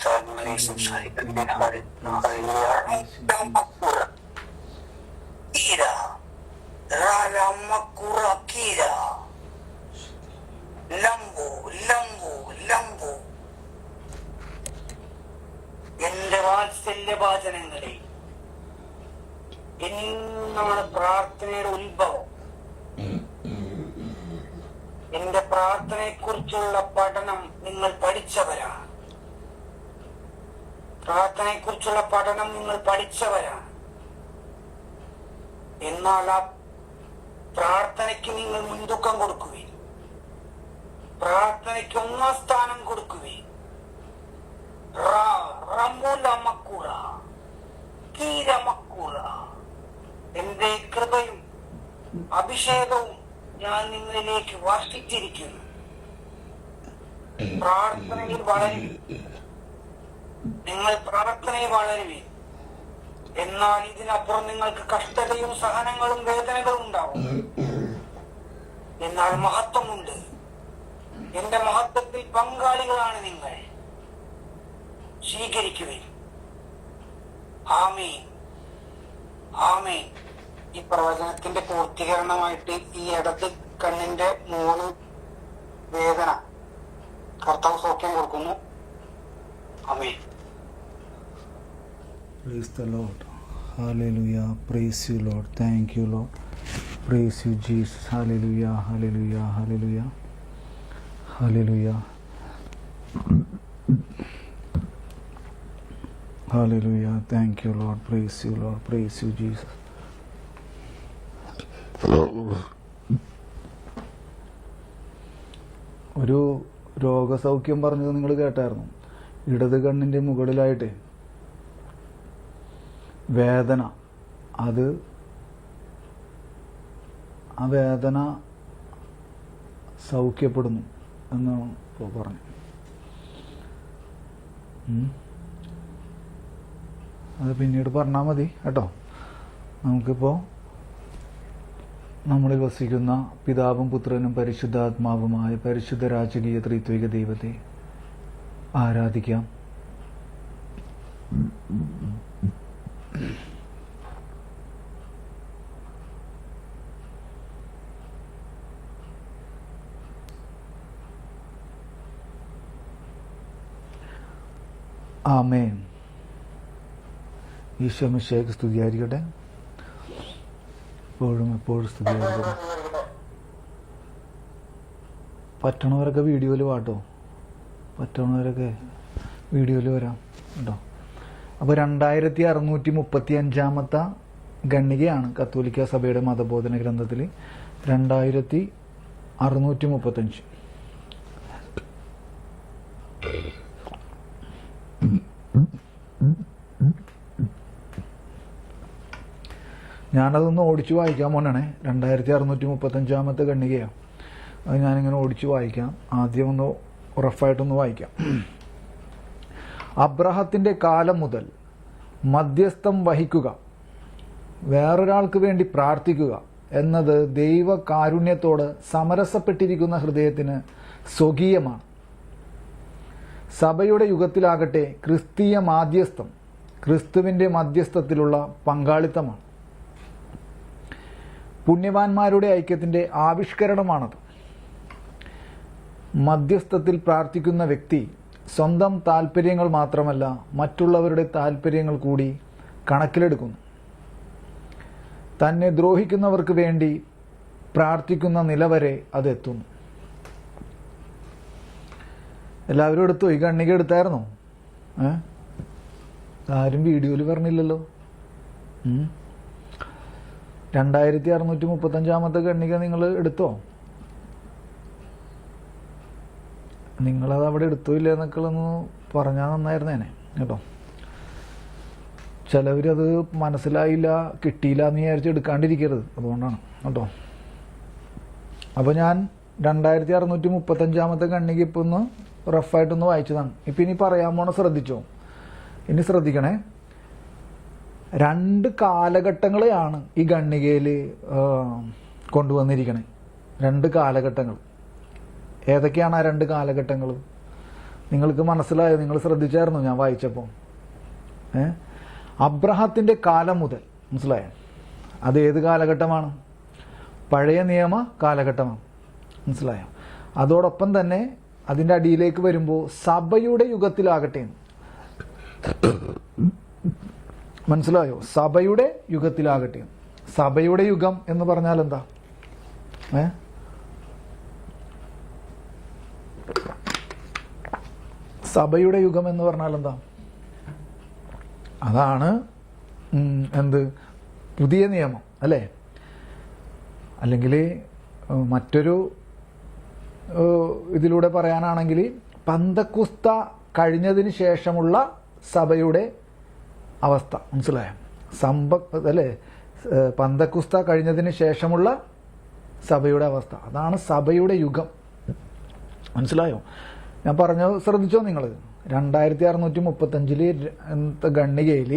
പരിശുദ്ധാത്മാവിനെ സംസാരിക്കുന്ന എന്റെ വാത്സല്യഭാചനങ്ങളെ, എന്നാണ് പ്രാർത്ഥനയുടെ ഉത്ഭവം. എന്റെ പ്രാർത്ഥനയെക്കുറിച്ചുള്ള പഠനം നിങ്ങൾ പഠിച്ചവരാണ്. പ്രാർത്ഥനയെക്കുറിച്ചുള്ള പഠനം നിങ്ങൾ പഠിച്ചവരാണ്. എന്നാൽ ആ പ്രാർത്ഥനയ്ക്ക് നിങ്ങൾ മുൻതൂക്കം കൊടുക്കുകയും പ്രാർത്ഥനയ്ക്ക് ഒന്നാം സ്ഥാനം കൊടുക്കുകയും എന്റെ കൃപയും അഭിഷേകവും ഞാൻ നിങ്ങളിലേക്ക് വർഷിച്ചിരിക്കുന്നു. പ്രാർത്ഥനയിൽ വളരുവിൻ, നിങ്ങൾ പ്രാർത്ഥനയിൽ വളരുവിൻ. എന്നാൽ ഇതിനപ്പുറം നിങ്ങൾക്ക് കഷ്ടതയും സഹനങ്ങളും വേദനകളും ഉണ്ടാവും. എന്നാൽ മഹത്വമുണ്ട്. എന്റെ മഹത്വത്തിൽ പങ്കാളികളാണ് നിങ്ങൾ. സ്വീകരിക്കുവിൻ. ആമേൻ, ആമേൻ. ഈ പ്രവചനത്തിന്റെ പൂർത്തീകരണമായിട്ട് ഈ ഇടത് കണ്ണിന്റെ മൂന്ന് വേദന കർത്താവ് സൗഖ്യം കൊടുക്കുന്നു. ആമേൻ. Praise the Lord. Hallelujah. Praise you, Lord. Thank you, Lord. Praise you, Jesus. Hallelujah. Hallelujah. Hallelujah. Hallelujah. Hallelujah. Thank you, Lord. Praise you, Lord. Praise you, Jesus. ഒരു രോഗസൗഖ്യം പറഞ്ഞത് നിങ്ങൾ കേട്ടായിരുന്നു. ഇടത് കണ്ണിന്റെ മുകളിലായിട്ട് വേദന, അത് ആ വേദന സൗഖ്യപ്പെടുന്നു എന്ന് പറഞ്ഞു. അത് പിന്നീട് പറഞ്ഞാൽ മതി കേട്ടോ. നമുക്കിപ്പോൾ നമ്മളിൽ വസിക്കുന്ന പിതാവും പുത്രനും പരിശുദ്ധാത്മാവുമായ പരിശുദ്ധ രാജകീയ ത്രിത്വിക ദൈവത്തെ ആരാധിക്കാം. ആമേൻ. ഈശോ മിശിഹായ്ക്ക് സ്തുതിയായിരിക്കട്ടെ. എപ്പോഴും സ്തുതിയായിരിക്കട്ടെ. പറ്റണവരൊക്കെ വീഡിയോയിൽ വാട്ടോ, പറ്റണവരൊക്കെ വീഡിയോയിൽ വരാം കേട്ടോ. അപ്പോൾ 2635 ഖണ്ഡികയാണ് കത്തോലിക്ക സഭയുടെ മതബോധന ഗ്രന്ഥത്തിൽ 2635. ഞാനതൊന്ന് ഓടിച്ചു വായിക്കാൻ പോണേ. 2635 ഖണ്ഡികയാണ്. അത് ഞാനിങ്ങനെ ഓടിച്ചു വായിക്കാം. ആദ്യം ഒന്ന് റഫായിട്ടൊന്ന് വായിക്കാം. അബ്രഹത്തിന്റെ കാലം മുതൽ മധ്യസ്ഥം വഹിക്കുക, വേറൊരാൾക്ക് വേണ്ടി പ്രാർത്ഥിക്കുക എന്നത് ദൈവ കാരുണ്യത്തോട് സമരസപ്പെട്ടിരിക്കുന്ന ഹൃദയത്തിന് സ്വകീയമാണ്. സഭയുടെ യുഗത്തിലാകട്ടെ ക്രിസ്തീയ മാധ്യസ്ഥം ക്രിസ്തുവിന്റെ മധ്യസ്ഥത്തിലുള്ള പങ്കാളിത്തമാണ്. പുണ്യവാന്മാരുടെ ഐക്യത്തിന്റെ ആവിഷ്കരണമാണത്. മധ്യസ്ഥത്തിൽ പ്രാർത്ഥിക്കുന്ന വ്യക്തി സ്വന്തം താല്പര്യങ്ങൾ മാത്രമല്ല, മറ്റുള്ളവരുടെ താല്പര്യങ്ങൾ കൂടി കണക്കിലെടുക്കുന്നു. തന്നെ ദ്രോഹിക്കുന്നവർക്ക് വേണ്ടി പ്രാർത്ഥിക്കുന്ന നിലവരെ അതെത്തുന്നു. എല്ലാവരും എടുത്തോ? ഈ ഖണ്ഡിക എടുത്തായിരുന്നോ? ആരും വീഡിയോയിൽ പറഞ്ഞില്ലല്ലോ. 2635 ഖണ്ഡിക നിങ്ങൾ എടുത്തോ? നിങ്ങളത് അവിടെ എടുത്തോ ഇല്ല എന്നൊക്കെ ഒന്ന് പറഞ്ഞാൽ നന്നായിരുന്നേനെ കേട്ടോ. ചിലവരത് മനസ്സിലായില്ല, കിട്ടിയില്ല എന്ന് വിചാരിച്ച് എടുക്കാണ്ടിരിക്കരുത്. അതുകൊണ്ടാണ് കേട്ടോ. അപ്പോൾ ഞാൻ 2635 ഖണ്ഡിക ഇപ്പം ഒന്ന് റഫായിട്ടൊന്ന് വായിച്ചതാണ്. ഇപ്പം ഇനി പറയാൻ പോണ ശ്രദ്ധിച്ചോ. ഇനി ശ്രദ്ധിക്കണേ. 2 കാലഘട്ടങ്ങളെയാണ് ഈ ഖണ്ഡികയിൽ കൊണ്ടുവന്നിരിക്കണേ. 2 കാലഘട്ടങ്ങൾ. ഏതൊക്കെയാണ് ആ 2 കാലഘട്ടങ്ങൾ? നിങ്ങൾക്ക് മനസ്സിലായോ? നിങ്ങൾ ശ്രദ്ധിച്ചായിരുന്നു ഞാൻ വായിച്ചപ്പോൾ? അബ്രഹത്തിന്റെ കാലം മുതൽ, മനസ്സിലായോ? അത് ഏത് കാലഘട്ടമാണ്? പഴയ നിയമ കാലഘട്ടമാണ്. മനസ്സിലായോ? അതോടൊപ്പം തന്നെ അതിൻ്റെ അടിയിലേക്ക് വരുമ്പോൾ സഭയുടെ യുഗത്തിലാകട്ടെ. മനസ്സിലായോ? സഭയുടെ യുഗത്തിലാകട്ടെ. സഭയുടെ യുഗം എന്ന് പറഞ്ഞാൽ എന്താ? സഭയുടെ യുഗം എന്ന് പറഞ്ഞാൽ എന്താ? അതാണ് എന്ത്? പുതിയ നിയമം അല്ലേ? അല്ലെങ്കിൽ മറ്റൊരു ഇതിലൂടെ പറയാനാണെങ്കിൽ പന്തക്കുസ്ത കഴിഞ്ഞതിന് ശേഷമുള്ള സഭയുടെ അവസ്ഥ. മനസ്സിലായോ? അല്ലേ? പന്തക്കുസ്ത കഴിഞ്ഞതിന് ശേഷമുള്ള സഭയുടെ അവസ്ഥ, അതാണ് സഭയുടെ യുഗം. മനസ്സിലായോ? ഞാൻ പറഞ്ഞത് ശ്രദ്ധിച്ചോ നിങ്ങൾ? 2635 ഖണ്ഡികയിൽ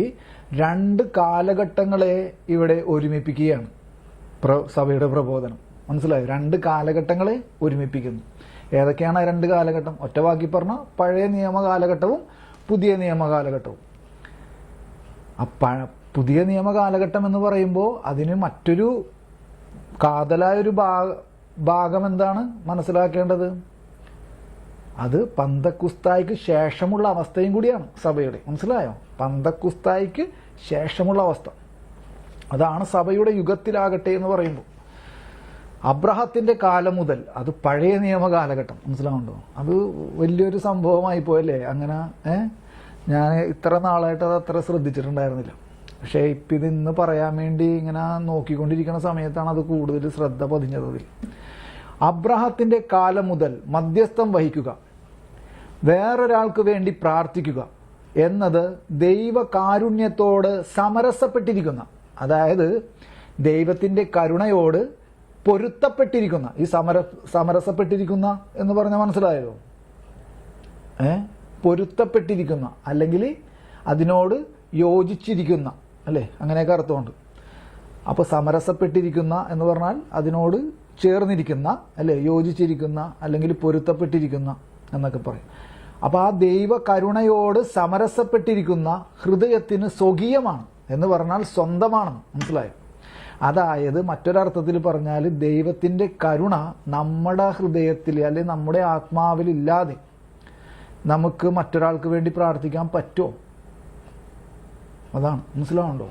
2 കാലഘട്ടങ്ങളെ ഇവിടെ ഒരുമിപ്പിക്കുകയാണ് സഭയുടെ പ്രബോധനം. മനസ്സിലായോ? 2 കാലഘട്ടങ്ങളെ ഒരുമിപ്പിക്കുന്നു. ഏതൊക്കെയാണ് 2 കാലഘട്ടം? ഒറ്റ വാക്കി പറഞ്ഞാൽ പഴയ നിയമ കാലഘട്ടവും പുതിയ നിയമ കാലഘട്ടവും. പുതിയ നിയമ കാലഘട്ടം എന്ന് പറയുമ്പോൾ അതിന് മറ്റൊരു കാതലായൊരു ഭാഗം എന്താണ് മനസ്സിലാക്കേണ്ടത്? അത് പന്തക്കുസ്തായ്ക്ക് ശേഷമുള്ള അവസ്ഥയും കൂടിയാണ് സഭയുടെ. മനസ്സിലായോ? പന്തക്കുസ്തായ്ക്ക് ശേഷമുള്ള അവസ്ഥ, അതാണ് സഭയുടെ യുഗത്തിലാകട്ടെ എന്ന് പറയുമ്പോൾ. അബ്രഹത്തിന്റെ കാലം മുതൽ, അത് പഴയ നിയമ കാലഘട്ടം. മനസ്സിലാവുണ്ടോ? അത് വലിയൊരു സംഭവമായി പോയല്ലേ? അങ്ങനെ ഞാൻ ഇത്ര നാളായിട്ട് അത് അത്ര ശ്രദ്ധിച്ചിട്ടുണ്ടായിരുന്നില്ല. പക്ഷേ ഇപ്പം ഇതിന്ന് പറയാൻ വേണ്ടി ഇങ്ങനെ നോക്കിക്കൊണ്ടിരിക്കുന്ന സമയത്താണ് അത് കൂടുതൽ ശ്രദ്ധ പതിഞ്ഞത്. അബ്രഹത്തിന്റെ കാലം മുതൽ മധ്യസ്ഥം വഹിക്കുക, വേറൊരാൾക്ക് വേണ്ടി പ്രാർത്ഥിക്കുക എന്നത് ദൈവകാരുണ്യത്തോട് സമരസപ്പെട്ടിരിക്കുന്ന, അതായത് ദൈവത്തിന്റെ കരുണയോട് പൊരുത്തപ്പെട്ടിരിക്കുന്ന. ഈ സമരസപ്പെട്ടിരിക്കുന്ന എന്ന് പറഞ്ഞാൽ മനസ്സിലായോ? പൊരുത്തപ്പെട്ടിരിക്കുന്ന, അല്ലെങ്കിൽ അതിനോട് യോജിച്ചിരിക്കുന്ന, അല്ലേ? അങ്ങനെയൊക്കെ അർത്ഥമുണ്ട്. അപ്പോൾ സമരസപ്പെട്ടിരിക്കുന്ന എന്ന് പറഞ്ഞാൽ അതിനോട് ചേർന്നിരിക്കുന്ന, അല്ലേ? യോജിച്ചിരിക്കുന്ന അല്ലെങ്കിൽ പൊരുത്തപ്പെട്ടിരിക്കുന്ന എന്നൊക്കെ പറയും. അപ്പോൾ ആ ദൈവ കരുണയോട് സമരസപ്പെട്ടിരിക്കുന്ന ഹൃദയത്തിന് സ്വകീയമാണ് എന്ന് പറഞ്ഞാൽ സ്വന്തമാണെന്ന്. മനസ്സിലായോ? അതായത് മറ്റൊരർത്ഥത്തിൽ പറഞ്ഞാൽ ദൈവത്തിൻ്റെ കരുണ നമ്മുടെ ഹൃദയത്തിൽ അല്ലെങ്കിൽ നമ്മുടെ ആത്മാവിൽ ഇല്ലാതെ നമുക്ക് മറ്റൊരാൾക്ക് വേണ്ടി പ്രാർത്ഥിക്കാൻ പറ്റുമോ? അതാണ്. മനസ്സിലാവുണ്ടോ?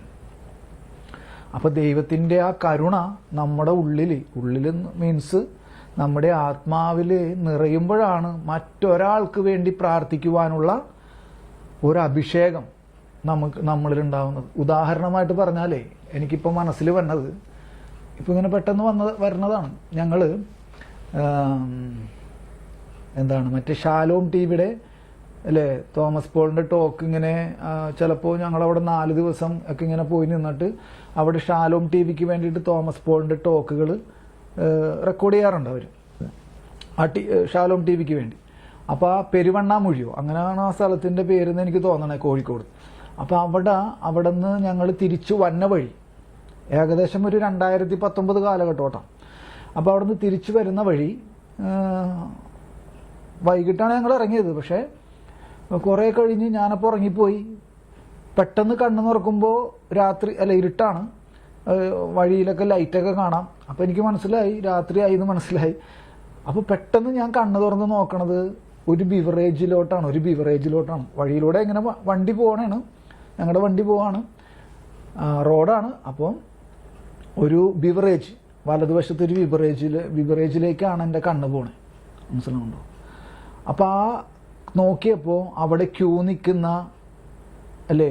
അപ്പോൾ ദൈവത്തിൻ്റെ ആ കരുണ നമ്മുടെ ഉള്ളിൽ മീൻസ് നമ്മുടെ ആത്മാവിൽ നിറയുമ്പോഴാണ് മറ്റൊരാൾക്ക് വേണ്ടി പ്രാർത്ഥിക്കുവാനുള്ള ഒരു അഭിഷേകം നമ്മളിലുണ്ടാവുന്നത്. ഉദാഹരണമായിട്ട് പറഞ്ഞാലേ എനിക്കിപ്പോൾ മനസ്സിൽ വന്നത്, ഇപ്പം ഇങ്ങനെ പെട്ടെന്ന് വരുന്നതാണ്. ഞങ്ങൾ മറ്റേ ഷാലോം ടിവിയുടെ അല്ലേ തോമസ് പോളിൻ്റെ ടോക്ക് ഇങ്ങനെ ചിലപ്പോൾ ഞങ്ങളവിടെ 4 ദിവസം ഒക്കെ ഇങ്ങനെ പോയി നിന്നിട്ട് അവിടെ ഷാലോം ടി വിക്ക് വേണ്ടിയിട്ട് തോമസ് പോളിൻ്റെ ടോക്കുകൾ റെക്കോർഡ് ചെയ്യാറുണ്ട് അവർ, ഷാലോം ടി വിക്ക് വേണ്ടി. അപ്പോൾ ആ പെരുവണ്ണാമൊഴിയോ അങ്ങനെയാണ് ആ സ്ഥലത്തിൻ്റെ പേരെന്ന് എനിക്ക് തോന്നണേ, കോഴിക്കോട്. അപ്പോൾ അവിടെ നിന്ന് ഞങ്ങൾ തിരിച്ചു വന്ന വഴി ഏകദേശം ഒരു 2019 കാലഘട്ടോട്ടാണ്. അപ്പോൾ അവിടെ നിന്ന് തിരിച്ചു വരുന്ന വഴി വൈകിട്ടാണ് ഞങ്ങൾ ഇറങ്ങിയത്. പക്ഷേ കുറേ കഴിഞ്ഞ് ഞാനപ്പോൾ ഇറങ്ങിപ്പോയി. പെട്ടെന്ന് കണ്ണു തുറക്കുമ്പോൾ രാത്രി ഇരുട്ടാണ്, വഴിയിലൊക്കെ ലൈറ്റൊക്കെ കാണാം. അപ്പോൾ എനിക്ക് മനസ്സിലായി രാത്രിയായി എന്ന് മനസ്സിലായി. അപ്പോൾ പെട്ടെന്ന് ഞാൻ കണ്ണു തുറന്ന് നോക്കണത് ഒരു ബിവറേജിലോട്ടാണ്. വഴിയിലൂടെ ഇങ്ങനെ വണ്ടി പോകണേണ്, ഞങ്ങളുടെ വണ്ടി പോവാണ്, റോഡാണ്. അപ്പം ഒരു ബിവറേജ്, വലതുവശത്തൊരു ബിവറേജിലേക്കാണ് എൻ്റെ കണ്ണ് പോണേ. മനസ്സിലാവുണ്ടോ? അപ്പോൾ ആ നോക്കിയപ്പോൾ അവിടെ ക്യൂ നിൽക്കുന്ന അല്ലേ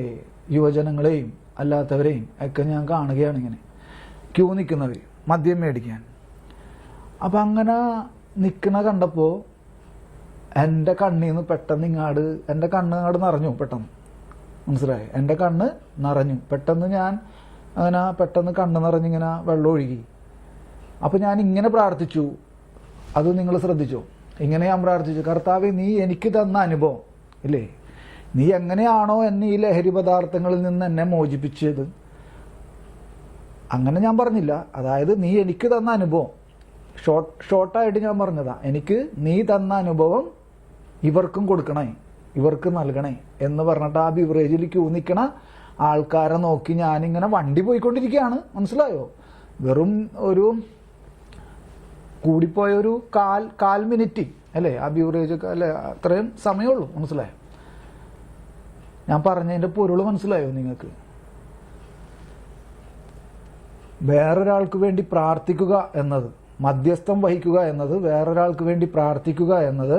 യുവജനങ്ങളെയും അല്ലാത്തവരെയും ഒക്കെ ഞാൻ കാണുകയാണ്. ഇങ്ങനെ ക്യൂ നിൽക്കുന്നവർ മദ്യം മേടിക്കാൻ. അപ്പം അങ്ങനെ നിൽക്കണ കണ്ടപ്പോൾ എൻ്റെ കണ്ണിൽ നിന്ന് പെട്ടെന്ന് എൻ്റെ കണ്ണ് നിറഞ്ഞു പെട്ടെന്ന്. മനസ്സിലായി? എൻ്റെ കണ്ണ് നിറഞ്ഞു പെട്ടെന്ന്. ഞാൻ അങ്ങനെ പെട്ടെന്ന് കണ്ണ് നിറഞ്ഞിങ്ങനെ വെള്ളം ഒഴുകി. അപ്പം ഞാൻ ഇങ്ങനെ പ്രാർത്ഥിച്ചു. അത് നിങ്ങൾ ശ്രദ്ധിച്ചോ? ഇങ്ങനെ ഞാൻ പ്രാർത്ഥിച്ചു, കർത്താവേ നീ എനിക്ക് തന്ന അനുഭവം ഇല്ലേ, നീ എങ്ങനെയാണോ എന്നെ ഈ ലഹരി പദാർത്ഥങ്ങളിൽ നിന്ന് എന്നെ മോചിപ്പിച്ചത്, അങ്ങനെ ഞാൻ പറഞ്ഞില്ല. അതായത് നീ എനിക്ക് തന്ന അനുഭവം ഷോർട്ടായിട്ട് ഞാൻ പറഞ്ഞതാ. എനിക്ക് നീ തന്ന അനുഭവം ഇവർക്കും കൊടുക്കണേ, ഇവർക്ക് നൽകണേ എന്ന് പറഞ്ഞിട്ട് ആ ബിവറേജിൽ ക്യൂ നിൽക്കണ ആൾക്കാരെ നോക്കി ഞാനിങ്ങനെ വണ്ടി പോയിക്കൊണ്ടിരിക്കുകയാണ്. മനസ്സിലായോ? വെറും ഒരു കൂടിപ്പോയ ഒരു കാൽ മിനിറ്റ് അല്ലേ ആ ബിവറേജ്, അല്ലേ അത്രയും സമയമുള്ളൂ. മനസ്സിലായോ? ഞാൻ പറഞ്ഞതിന്റെ പൊരുൾ മനസ്സിലായോ നിങ്ങൾക്ക്? വേറൊരാൾക്ക് വേണ്ടി പ്രാർത്ഥിക്കുക എന്നത്, മധ്യസ്ഥം വഹിക്കുക എന്നത്, വേറൊരാൾക്ക് വേണ്ടി പ്രാർത്ഥിക്കുക എന്നത്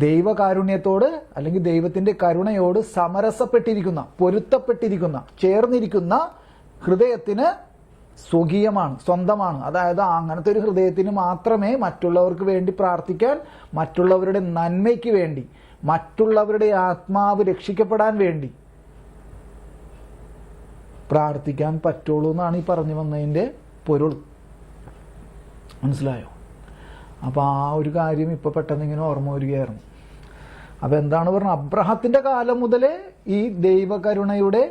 ദൈവകാരുണ്യത്തോട് അല്ലെങ്കിൽ ദൈവത്തിന്റെ കരുണയോട് സമരസപ്പെട്ടിരിക്കുന്ന, പൊരുത്തപ്പെട്ടിരിക്കുന്ന, ചേർന്നിരിക്കുന്ന ഹൃദയത്തിന് സ്വകീയമാണ്, സ്വന്തമാണ്. അതായത് അങ്ങനത്തെ ഒരു ഹൃദയത്തിന് മാത്രമേ മറ്റുള്ളവർക്ക് വേണ്ടി പ്രാർത്ഥിക്കാൻ, മറ്റുള്ളവരുടെ നന്മയ്ക്ക് വേണ്ടി, മറ്റുള്ളവരുടെ ആത്മാവ് രക്ഷിക്കപ്പെടാൻ വേണ്ടി പ്രാർത്ഥിക്കാൻ പറ്റുള്ളൂ എന്നാണ് ഈ പറഞ്ഞു വന്നതിന്റെ പൊരുൾ. മനസ്സിലായോ? അപ്പൊ ആ ഒരു കാര്യം ഇപ്പൊ പെട്ടെന്ന് ഇങ്ങനെ ഓർമ്മ വരികയായിരുന്നു. അപ്പൊ എന്താണ് പറഞ്ഞത്? അബ്രഹത്തിന്റെ കാലം മുതലേ ഈ ദൈവകരുണയുടെ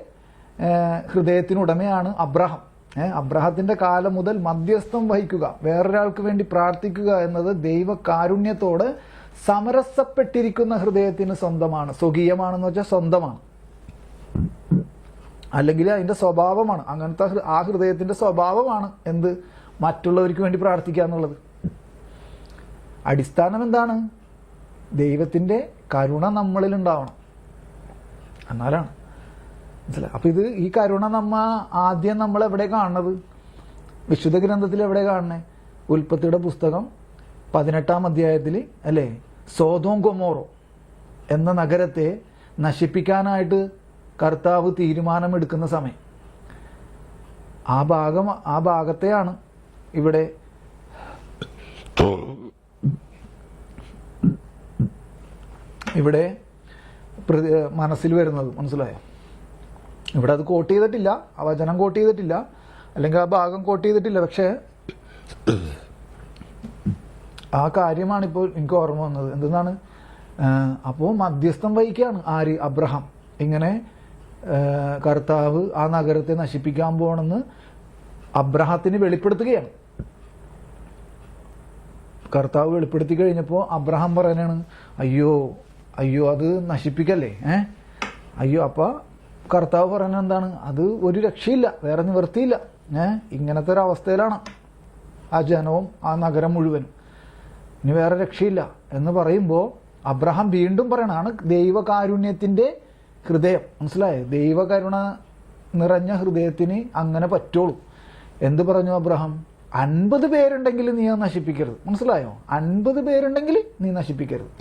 ഹൃദയത്തിനുടമയാണ് അബ്രഹാം. അബ്രഹത്തിന്റെ കാലം മുതൽ മധ്യസ്ഥം വഹിക്കുക, വേറൊരാൾക്ക് വേണ്ടി പ്രാർത്ഥിക്കുക എന്നത് ദൈവകാരുണ്യത്തോട് സമരസപ്പെട്ടിരിക്കുന്ന ഹൃദയത്തിന് സ്വന്തമാണ്. സ്വകീയമാണെന്ന് വെച്ചാൽ സ്വന്തമാണ്, അല്ലെങ്കിൽ അതിന്റെ സ്വഭാവമാണ്. അങ്ങനത്തെ ആ ഹൃദയത്തിന്റെ സ്വഭാവമാണ് എന്ത്? മറ്റുള്ളവർക്ക് വേണ്ടി പ്രാർത്ഥിക്കുക എന്നുള്ളത്. അടിസ്ഥാനം എന്താണ്? ദൈവത്തിന്റെ കരുണ നമ്മളിൽ ഉണ്ടാവണം, എന്നാലാണ്. മനസ്സിലായി? അപ്പൊ ഈ കരുണ ആദ്യം നമ്മൾ എവിടെ കാണുന്നത്? വിശുദ്ധ ഗ്രന്ഥത്തിൽ എവിടെ കാണണേ? ഉൽപ്പത്തിയുടെ പുസ്തകം 18-ാം അധ്യായത്തിൽ അല്ലേ? സോദോം ഗൊമോറോ എന്ന നഗരത്തെ നശിപ്പിക്കാനായിട്ട് കർത്താവ് തീരുമാനമെടുക്കുന്ന സമയം, ആ ഭാഗത്തെയാണ് ഇവിടെ മനസ്സിൽ വരുന്നത്. മനസ്സിലായോ? ഇവിടെ അത് കോട്ട് ചെയ്തിട്ടില്ല, ആ വചനം കോട്ട് ചെയ്തിട്ടില്ല, അല്ലെങ്കിൽ ആ ഭാഗം കോട്ട് ചെയ്തിട്ടില്ല. പക്ഷേ ആ കാര്യമാണ് ഇപ്പോൾ എനിക്ക് ഓർമ്മ വന്നത്. എന്തെന്നാണ്? അപ്പോൾ മധ്യസ്ഥം വഹിക്കുകയാണ് ആര്? അബ്രഹാം. ഇങ്ങനെ കർത്താവ് ആ നഗരത്തെ നശിപ്പിക്കാൻ പോകണമെന്ന് അബ്രഹത്തിന് വെളിപ്പെടുത്തുകയാണ്. കർത്താവ് വെളിപ്പെടുത്തി കഴിഞ്ഞപ്പോൾ അബ്രഹാം പറയാനാണ്, അയ്യോ അത് നശിപ്പിക്കല്ലേ, അയ്യോ. അപ്പൊ കർത്താവ് പറയുന്നത് എന്താണ്? അത് ഒരു രക്ഷയില്ല, വേറെ നിവൃത്തിയില്ല. ഇങ്ങനത്തെ ഒരു അവസ്ഥയിലാണ് ആ ജനവും ആ നഗരം മുഴുവനും, ഇനി വേറെ രക്ഷയില്ല എന്ന് പറയുമ്പോൾ അബ്രഹാം വീണ്ടും പറയണതാണ് ദൈവകാരുണ്യത്തിന്റെ ഹൃദയം. മനസ്സിലായോ? ദൈവകരുണ നിറഞ്ഞ ഹൃദയത്തിന് അങ്ങനെ പറ്റുള്ളൂ. എന്ത് പറഞ്ഞു അബ്രഹാം? 50 പേരുണ്ടെങ്കിൽ നീ അത് നശിപ്പിക്കരുത്. മനസ്സിലായോ? 50 പേരുണ്ടെങ്കിൽ നീ നശിപ്പിക്കരുത്.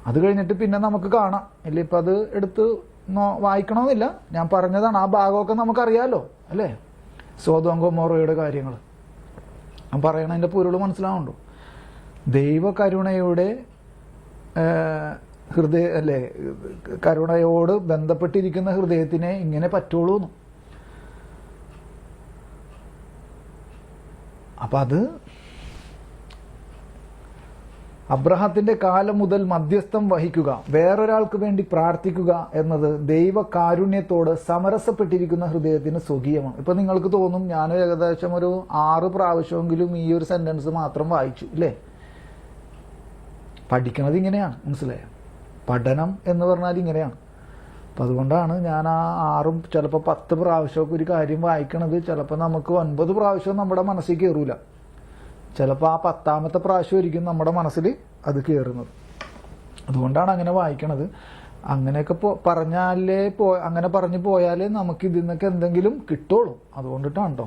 അത് കഴിഞ്ഞിട്ട് പിന്നെ നമുക്ക് കാണാം, ഇല്ല ഇപ്പൊ അത് എടുത്ത് വായിക്കണമെന്നില്ല, ഞാൻ പറഞ്ഞതാണ്. ആ ഭാഗമൊക്കെ നമുക്കറിയാലോ അല്ലേ? സോദോം ഗൊമോറയുടെ കാര്യങ്ങൾ ഞാൻ പറയണതിന്റെ പൊരുൾ മനസ്സിലാവുന്നുണ്ടോ? ദൈവകരുണയുടെ അല്ലേ, കരുണയോട് ബന്ധപ്പെട്ടിരിക്കുന്ന ഹൃദയത്തിനെ ഇങ്ങനെ പറ്റുള്ളൂ. അപ്പൊ അത് അബ്രഹത്തിന്റെ കാലം മുതൽ മധ്യസ്ഥം വഹിക്കുക, വേറൊരാൾക്ക് വേണ്ടി പ്രാർത്ഥിക്കുക എന്നത് ദൈവകാരുണ്യത്തോട് സമരസപ്പെട്ടിരിക്കുന്ന ഹൃദയത്തിന് സ്വകീയമാണ്. ഇപ്പൊ നിങ്ങൾക്ക് തോന്നും ഞാൻ ഏകദേശം ഒരു 6 പ്രാവശ്യമെങ്കിലും ഈ ഒരു സെന്റൻസ് മാത്രം വായിച്ചു ഇല്ലേ? പഠിക്കണത് ഇങ്ങനെയാണ്. മനസ്സിലായോ? പഠനം എന്ന് പറഞ്ഞാൽ ഇങ്ങനെയാണ്. അപ്പൊ അതുകൊണ്ടാണ് ഞാൻ ആ 6 ചിലപ്പോൾ 10 പ്രാവശ്യമൊക്കെ ഒരു കാര്യം വായിക്കണത്. ചിലപ്പോൾ നമുക്ക് 9 പ്രാവശ്യം നമ്മുടെ മനസ്സിൽ കയറൂല, ചിലപ്പോൾ ആ 10ാമത്തെ പ്രാവശ്യമായിരിക്കും നമ്മുടെ മനസ്സിൽ അത് കയറുന്നത്. അതുകൊണ്ടാണ് അങ്ങനെ വായിക്കണത്. അങ്ങനെയൊക്കെ അങ്ങനെ പറഞ്ഞു പോയാലേ നമുക്ക് ഇതിൽ നിന്നൊക്കെ എന്തെങ്കിലും കിട്ടുള്ളൂ. അതുകൊണ്ടിട്ടാണ് കേട്ടോ.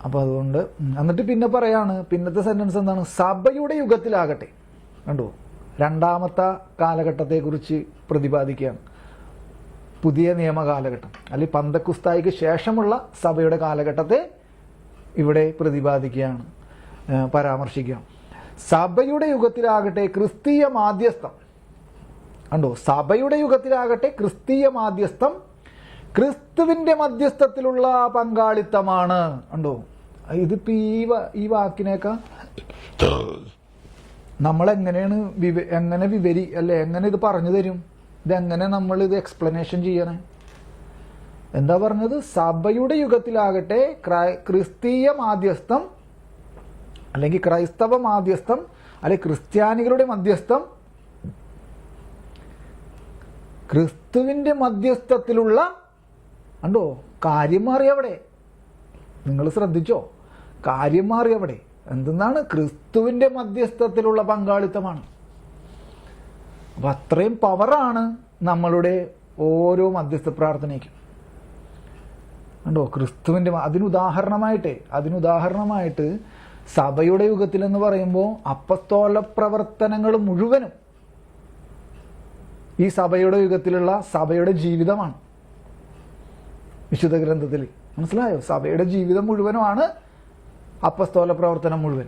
അപ്പൊ അതുകൊണ്ട് എന്നിട്ട് പിന്നെ പറയാണ്, പിന്നത്തെ സെന്റൻസ് എന്താണ്? സഭയുടെ യുഗത്തിലാകട്ടെ. കണ്ടോ? 2ാമത്തെ കാലഘട്ടത്തെക്കുറിച്ച് പ്രതിപാദിക്കുകയാണ്. പുതിയ നിയമ കാലഘട്ടം, അല്ലെങ്കിൽ പന്തക്കുസ്തായിക്ക് ശേഷമുള്ള സഭയുടെ കാലഘട്ടത്തെ ഇവിടെ പ്രതിപാദിക്കുകയാണ്, പരാമർശിക്കുക. സഭയുടെ യുഗത്തിലാകട്ടെ ക്രിസ്തീയ മാധ്യസ്ഥം. കണ്ടോ? സഭയുടെ യുഗത്തിലാകട്ടെ ക്രിസ്തീയ മാധ്യസ്ഥം ക്രിസ്തുവിന്റെ മധ്യസ്ഥത്തിലുള്ള പങ്കാളിത്തമാണ്. കണ്ടോ? ഇതിപ്പോ ഈ വാക്കിനേക്കാ നമ്മൾ എങ്ങനെയാണ് എങ്ങനെ എങ്ങനെ ഇത് പറഞ്ഞു തരും? ഇതെങ്ങനെ നമ്മൾ ഇത് എക്സ്പ്ലനേഷൻ ചെയ്യണേ? എന്താ പറഞ്ഞത്? സഭയുടെ യുഗത്തിലാകട്ടെ ക്രിസ്തീയ മാധ്യസ്ഥം അല്ലെങ്കിൽ ക്രൈസ്തവ മാധ്യസ്ഥം അല്ലെങ്കിൽ ക്രിസ്ത്യാനികളുടെ മധ്യസ്ഥം ക്രിസ്തുവിന്റെ മധ്യസ്ഥത്തിലുള്ള കണ്ടോ, കാര്യം മാറി അവിടെ. നിങ്ങൾ ശ്രദ്ധിച്ചോ, കാര്യം മാറി അവിടെ. എന്തെന്നാണ്? ക്രിസ്തുവിന്റെ മധ്യസ്ഥത്തിലുള്ള പങ്കാളിത്തമാണ്. അപ്പൊ അത്രയും പവറാണ് നമ്മളുടെ ഓരോ മധ്യസ്ഥ പ്രാർത്ഥനയ്ക്കും. കണ്ടോ, ക്രിസ്തുവിന്റെ അതിനുദാഹരണമായിട്ട് സഭയുടെ യുഗത്തിൽ എന്ന് പറയുമ്പോൾ അപ്പസ്തോല പ്രവർത്തനങ്ങൾ മുഴുവനും ഈ സഭയുടെ യുഗത്തിലുള്ള സഭയുടെ ജീവിതമാണ്. വിശുദ്ധ ഗ്രന്ഥത്തിൽ മനസ്സിലായോ? സഭയുടെ ജീവിതം മുഴുവനുമാണ് അപ്പസ്തോല പ്രവർത്തനം മുഴുവൻ.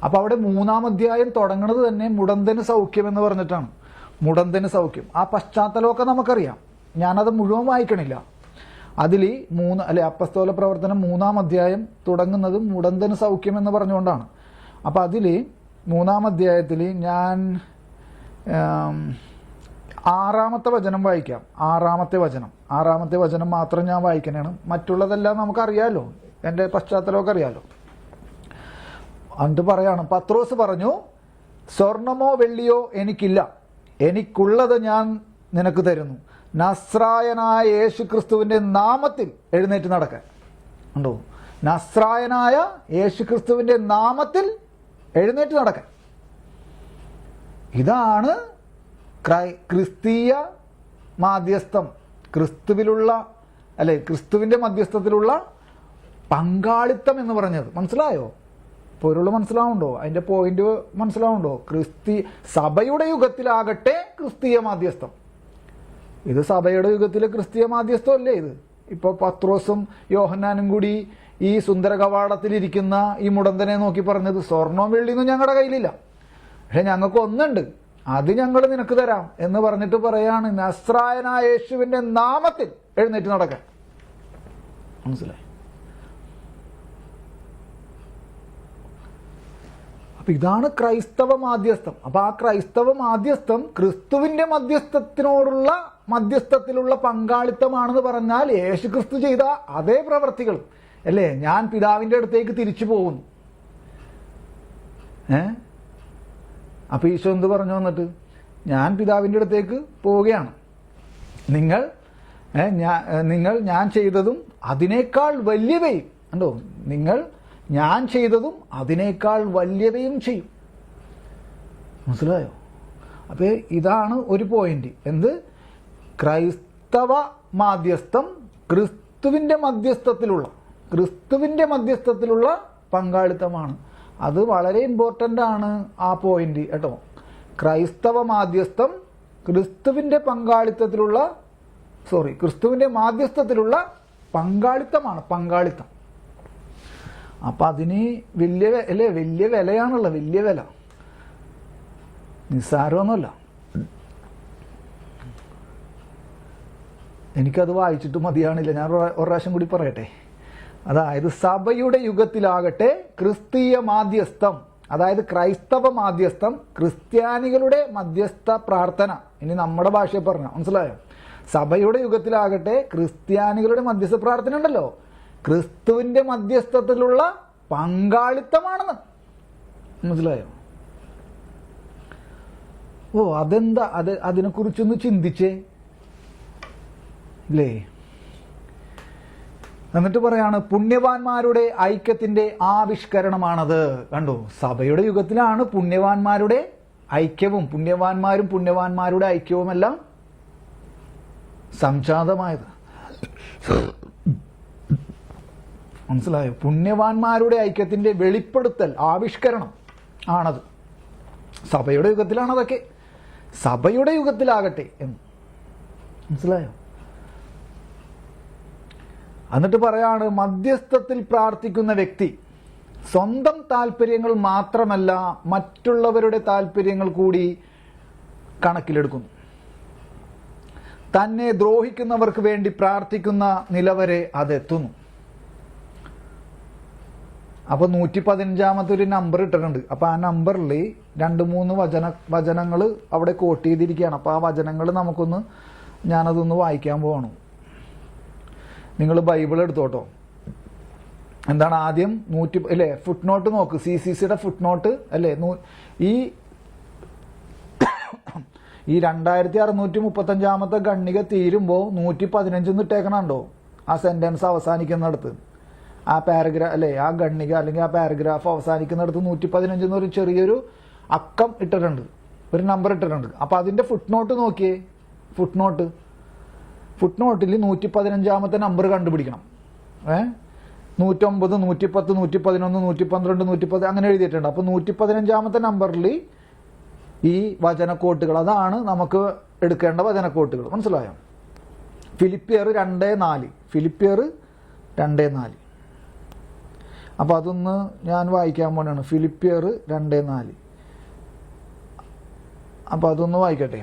അപ്പൊ അവിടെ 3-ാം അധ്യായം തുടങ്ങുന്നത് തന്നെ മുടന്തന് സൗഖ്യം എന്ന് പറഞ്ഞിട്ടാണ്. മുടന്തന് സൗഖ്യം, ആ പശ്ചാത്തലമൊക്കെ നമുക്കറിയാം. ഞാനത് മുഴുവൻ വായിക്കണില്ല. അതിൽ അപ്പസ്തോല പ്രവർത്തനം 3-ാം അധ്യായം തുടങ്ങുന്നത് മുടന്തന് സൗഖ്യം എന്ന് പറഞ്ഞുകൊണ്ടാണ്. അപ്പൊ അതിൽ 3-ാം അധ്യായത്തിൽ ഞാൻ 6-ാമത്തെ വചനം വായിക്കാം. 6-ാമത്തെ വചനം മാത്രം ഞാൻ വായിക്കണേണ്. മറ്റുള്ളതെല്ലാം നമുക്കറിയാലോ, എൻ്റെ പശ്ചാത്തലമൊക്കെ അറിയാലോ. എന്നിട്ട് പറയാണ്, പത്രോസ് പറഞ്ഞു, സ്വർണമോ വെള്ളിയോ എനിക്കില്ല, എനിക്കുള്ളത് ഞാൻ നിനക്ക് തരുന്നു. നസ്രായനായ യേശു ക്രിസ്തുവിന്റെ നാമത്തിൽ എഴുന്നേറ്റ് നടക്കാൻ. ഉണ്ടോ? നസ്രായനായ യേശു ക്രിസ്തുവിന്റെ നാമത്തിൽ എഴുന്നേറ്റ് നടക്കാൻ. ഇതാണ് ക്രിസ്തീയ മാധ്യസ്ഥം, ക്രിസ്തുവിന്റെ മധ്യസ്ഥത്തിലുള്ള പങ്കാളിത്തം എന്ന് പറഞ്ഞത്. മനസ്സിലായോ? പൊരുൾ മനസ്സിലാവുണ്ടോ? അതിന്റെ പോയിന്റ് മനസ്സിലാവുണ്ടോ? സഭയുടെ യുഗത്തിലാകട്ടെ ക്രിസ്തീയ മാധ്യസ്ഥം. ഇത് സഭയുടെ യുഗത്തിലെ ക്രിസ്തീയ മാധ്യസ്ഥം അല്ലേ ഇത്? ഇപ്പൊ പത്രോസും യോഹന്നാനും കൂടി ഈ സുന്ദര കവാടത്തിലിരിക്കുന്ന ഈ മുടന്തനെ നോക്കി പറഞ്ഞത്, സ്വർണവും വെള്ളിയൊന്നും ഞങ്ങളുടെ കയ്യിലില്ല, പക്ഷെ ഞങ്ങൾക്ക് ഒന്നുണ്ട്, അത് ഞങ്ങൾ നിനക്ക് തരാം എന്ന് പറഞ്ഞിട്ട് പറയാണ്, നസ്രായനായ യേശുവിന്റെ നാമത്തിൽ എഴുന്നേറ്റ് നടക്കാൻ. മനസ്സിലായി? അപ്പൊ ഇതാണ് ക്രൈസ്തവ മാധ്യസ്ഥം. അപ്പൊ ആ ക്രൈസ്തവ മാധ്യസ്ഥം ക്രിസ്തുവിന്റെ മധ്യസ്ഥത്തിലുള്ള പങ്കാളിത്തമാണെന്ന് പറഞ്ഞാൽ യേശു ക്രിസ്തു ചെയ്ത അതേ പ്രവർത്തികൾ അല്ലേ? ഞാൻ പിതാവിന്റെ അടുത്തേക്ക് തിരിച്ചു പോകുന്നു. അപ്പൊ ഈശോ എന്ത് പറഞ്ഞു വന്നിട്ട്? ഞാൻ പിതാവിന്റെ അടുത്തേക്ക് പോവുകയാണ്, നിങ്ങൾ ഞാൻ ചെയ്തതും അതിനേക്കാൾ വലിയവയും ഉണ്ടോ, നിങ്ങൾ ഞാൻ ചെയ്തതും അതിനേക്കാൾ വലിയവയും ചെയ്യും. മനസ്സിലായോ? അപ്പൊ ഇതാണ് ഒരു പോയിന്റ്. എന്ത്? ക്രൈസ്തവ മാധ്യസ്ഥം ക്രിസ്തുവിന്റെ മധ്യസ്ഥത്തിലുള്ള പങ്കാളിത്തമാണ്. അത് വളരെ ഇമ്പോർട്ടൻ്റ് ആണ് ആ പോയിന്റ് കേട്ടോ. ക്രൈസ്തവ മാധ്യസ്ഥം ക്രിസ്തുവിന്റെ മാധ്യസ്ഥത്തിലുള്ള പങ്കാളിത്തമാണ്. പങ്കാളിത്തം. അപ്പൊ അതിന് വലിയ വിലയാണുള്ളത്, വലിയ വില, നിസ്സാരമൊന്നുമല്ല. എനിക്കത് വായിച്ചിട്ട് മതിയാണില്ല, ഞാൻ ഒരു പ്രാവശ്യം കൂടി പറയട്ടെ. അതായത് സഭയുടെ യുഗത്തിലാകട്ടെ ക്രിസ്തീയ മാധ്യസ്ഥം, അതായത് ക്രൈസ്തവ മാധ്യസ്ഥം, ക്രിസ്ത്യാനികളുടെ മധ്യസ്ഥ പ്രാർത്ഥന. ഇനി നമ്മുടെ ഭാഷയിൽ പറഞ്ഞ മനസ്സിലായോ? സഭയുടെ യുഗത്തിലാകട്ടെ ക്രിസ്ത്യാനികളുടെ മധ്യസ്ഥ പ്രാർത്ഥന ഉണ്ടല്ലോ, ക്രിസ്തുവിന്റെ മധ്യസ്ഥത്തിലുള്ള പങ്കാളിത്തമാണെന്ന്. മനസ്സിലായോ? അതെന്താ? അതിനെക്കുറിച്ചൊന്ന് ചിന്തിച്ചേ ഇല്ലേ? എന്നിട്ട് പറയാണ്, പുണ്യവാന്മാരുടെ ഐക്യത്തിന്റെ ആവിഷ്കരണമാണത്. കണ്ടോ? സഭയുടെ യുഗത്തിലാണ് പുണ്യവാന്മാരുടെ ഐക്യവും പുണ്യവാന്മാരുടെ ഐക്യവുമെല്ലാം സംജാതമായത്. മനസ്സിലായോ? പുണ്യവാന്മാരുടെ ഐക്യത്തിന്റെ വെളിപ്പെടുത്തൽ, ആവിഷ്കരണം ആണത്. സഭയുടെ യുഗത്തിലാണ് അതൊക്കെ. സഭയുടെ യുഗത്തിലാകട്ടെ എന്ന്. മനസ്സിലായോ? എന്നിട്ട് പറയാണ്, മധ്യസ്ഥത്തിൽ പ്രാർത്ഥിക്കുന്ന വ്യക്തി സ്വന്തം താല്പര്യങ്ങൾ മാത്രമല്ല മറ്റുള്ളവരുടെ താല്പര്യങ്ങൾ കൂടി കണക്കിലെടുക്കുന്നു. തന്നെ ദ്രോഹിക്കുന്നവർക്ക് വേണ്ടി പ്രാർത്ഥിക്കുന്ന നിലവരെ അതെത്തുന്നു. അപ്പൊ 115 ഒരു നമ്പർ ഇട്ടിട്ടുണ്ട്. അപ്പൊ ആ നമ്പറിൽ 2-3 വചനങ്ങൾ അവിടെ കോട്ട് ചെയ്തിരിക്കുകയാണ്. അപ്പൊ ആ വചനങ്ങൾ ഞാനതൊന്ന് വായിക്കാൻ പോവാണ്. നിങ്ങൾ ബൈബിൾ എടുത്തോട്ടോ. എന്താണ് ആദ്യം അല്ലേ, ഫുട് നോട്ട് നോക്ക്, CCCയുടെ ഫുട് നോട്ട് അല്ലേ, ഈ 2635 ഖണ്ഡിക തീരുമ്പോൾ 115 ഇട്ടേക്കണുണ്ടോ ആ സെന്റൻസ് അവസാനിക്കുന്നിടത്ത്, ആ പാരഗ്രാഫ് അല്ലേ, ആ ഖണ്ഡിക അല്ലെങ്കിൽ ആ പാരഗ്രാഫ് അവസാനിക്കുന്നിടത്ത് 115 എന്നൊരു ചെറിയൊരു അക്കം ഇട്ടിട്ടുണ്ട്, ഒരു നമ്പർ ഇട്ടിട്ടുണ്ട്. അപ്പൊ അതിന്റെ ഫുട് നോട്ട് നോക്കിയേ. ഫുട് നോട്ടിൽ 115 നമ്പർ കണ്ടുപിടിക്കണം. 109, 110, 111, 112, 110 അങ്ങനെ എഴുതിയിട്ടുണ്ട്. അപ്പൊ 115 നമ്പറിൽ ഈ വചനക്കോട്ടുകൾ, അതാണ് നമുക്ക് എടുക്കേണ്ട വചനക്കോട്ടുകൾ. മനസ്സിലായോ? ഫിലിപ്പിയർ 2:4, ഫിലിപ്പിയർ 2:4. അപ്പൊ അതൊന്ന് ഞാൻ വായിക്കാൻ പോണാണ്. ഫിലിപ്പിയർ 2:4. അപ്പൊ അതൊന്ന് വായിക്കട്ടെ.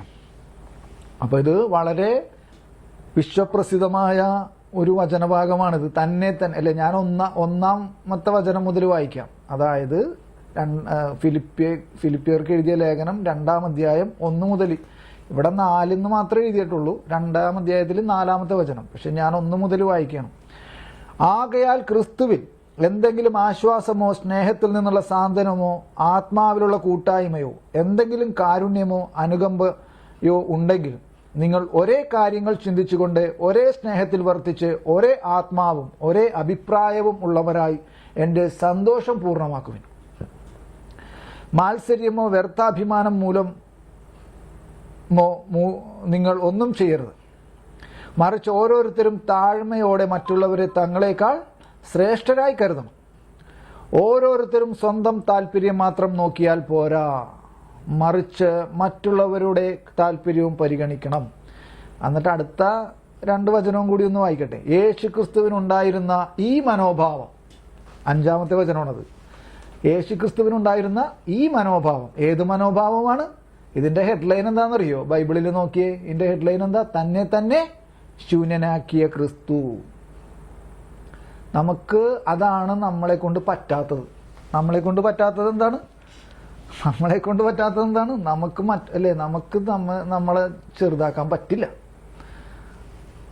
അപ്പൊ ഇത് വളരെ വിശ്വപ്രസിദ്ധമായ ഒരു വചനഭാഗമാണിത്. തന്നെ അല്ലെ, ഞാൻ ഒന്നാമത്തെ വചനം മുതൽ വായിക്കാം. അതായത് ഫിലിപ്പിയർക്ക് എഴുതിയ ലേഖനം 2-ാം അധ്യായം 1 മുതൽ. ഇവിടെ 4 മാത്രമേ എഴുതിയിട്ടുള്ളൂ, 2-ാം അധ്യായത്തിൽ 4-ാമത്തെ വചനം. പക്ഷെ ഞാൻ 1 മുതൽ വായിക്കണം. ആകയാൽ ക്രിസ്തുവിൽ എന്തെങ്കിലും ആശ്വാസമോ സ്നേഹത്തിൽ നിന്നുള്ള സാന്ത്വനമോ ആത്മാവിലുള്ള കൂട്ടായ്മയോ എന്തെങ്കിലും കാരുണ്യമോ അനുകമ്പയോ ഉണ്ടെങ്കിൽ നിങ്ങൾ ഒരേ കാര്യങ്ങൾ ചിന്തിച്ചുകൊണ്ട് ഒരേ സ്നേഹത്തിൽ വർത്തിച്ച് ഒരേ ആത്മാവും ഒരേ അഭിപ്രായവും ഉള്ളവരായി എന്റെ സന്തോഷം പൂർണ്ണമാക്കുവിൻ. മാത്സര്യമോ വ്യർത്ഥാഭിമാനം മൂലമോ നിങ്ങൾ ഒന്നും ചെയ്യരുത്. മറിച്ച് ഓരോരുത്തരും താഴ്മയോടെ മറ്റുള്ളവരെ തങ്ങളെക്കാൾ ശ്രേഷ്ഠരായി കരുതണം. ഓരോരുത്തരും സ്വന്തം താല്പര്യം മാത്രം നോക്കിയാൽ പോരാ, മറിച്ച് മറ്റുള്ളവരുടെ താല്പര്യവും പരിഗണിക്കണം. എന്നിട്ട് അടുത്ത 2 വചനവും കൂടി ഒന്ന് വായിക്കട്ടെ. യേശുക്രിസ്തുവിനുണ്ടായിരുന്ന ഈ മനോഭാവം, 5-ാമത്തെ വചനമാണത്. യേശുക്രിസ്തുവിനുണ്ടായിരുന്ന ഈ മനോഭാവം ഏത് മനോഭാവമാണ്? ഇതിന്റെ ഹെഡ്ലൈൻ എന്താണെന്നറിയോ? ബൈബിളിൽ നോക്കിയേ, ഇതിന്റെ ഹെഡ്ലൈൻ എന്താ? തന്നെ ശൂന്യനാക്കിയ ക്രിസ്തു. നമുക്ക് അതാണ് നമ്മളെ കൊണ്ട് പറ്റാത്തത്. എന്താണ്? നമുക്ക് നമുക്ക് നമ്മളെ ചെറുതാക്കാൻ പറ്റില്ല.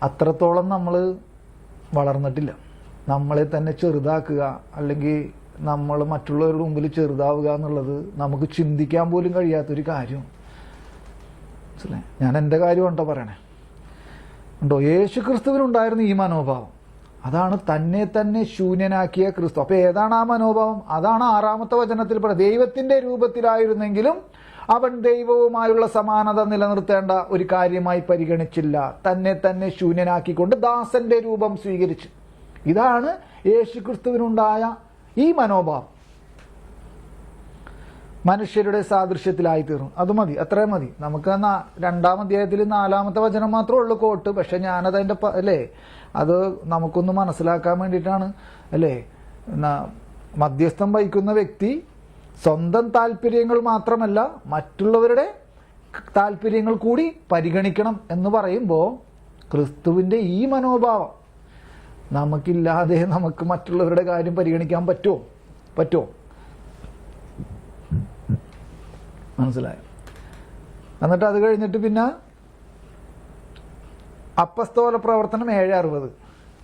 അത്രത്തോളം നമ്മൾ വളർന്നിട്ടില്ല. നമ്മളെ തന്നെ ചെറുതാക്കുക അല്ലെങ്കിൽ നമ്മൾ മറ്റുള്ളവരുടെ മുമ്പിൽ ചെറുതാവുക എന്നുള്ളത് നമുക്ക് ചിന്തിക്കാൻ പോലും കഴിയാത്തൊരു കാര്യം. മനസ്സിലായി? ഞാൻ എൻ്റെ കാര്യമുണ്ടോ പറയണേ ഉണ്ടോ? യേശു ക്രിസ്തുവിനുണ്ടായിരുന്ന ഈ മനോഭാവം, അതാണ് തന്നെ ശൂന്യനാക്കിയ ക്രിസ്തു. അപ്പൊ ഏതാണ് ആ മനോഭാവം? അതാണ് 6-ാമത്തെ വചനത്തിൽ പറയുന്നത്. ദൈവത്തിന്റെ രൂപത്തിലായിരുന്നെങ്കിലും അവൻ ദൈവവുമായുള്ള സമാനത നിലനിർത്തേണ്ട ഒരു കാര്യമായി പരിഗണിച്ചില്ല. തന്നെ ശൂന്യനാക്കിക്കൊണ്ട് ദാസന്റെ രൂപം സ്വീകരിച്ചു. ഇതാണ് യേശുക്രിസ്തുവിനുണ്ടായ ഈ മനോഭാവം. മനുഷ്യരുടെ സാദൃശ്യത്തിലായി തീർന്നു. അത് മതി, അത്രയും മതി. നമുക്ക് 2-ാം അധ്യായത്തിൽ 4-ാമത്തെ വചനം മാത്രമേ ഉള്ളൂ കോട്ട്. പക്ഷെ ഞാനത് അതിന്റെ അല്ലേ, അത് നമുക്കൊന്ന് മനസ്സിലാക്കാൻ വേണ്ടിയിട്ടാണ് അല്ലേ. മധ്യസ്ഥം വഹിക്കുന്ന വ്യക്തി സ്വന്തം താല്പര്യങ്ങൾ മാത്രമല്ല മറ്റുള്ളവരുടെ താല്പര്യങ്ങൾ കൂടി പരിഗണിക്കണം എന്ന് പറയുമ്പോൾ ക്രിസ്തുവിന്റെ ഈ മനോഭാവം നമുക്കില്ലാതെ നമുക്ക് മറ്റുള്ളവരുടെ കാര്യം പരിഗണിക്കാൻ പറ്റുമോ? മനസ്സിലായോ? എന്നിട്ട് അത് കഴിഞ്ഞിട്ട് പിന്നെ അപ്പസ്തോല പ്രവർത്തനം 7:60.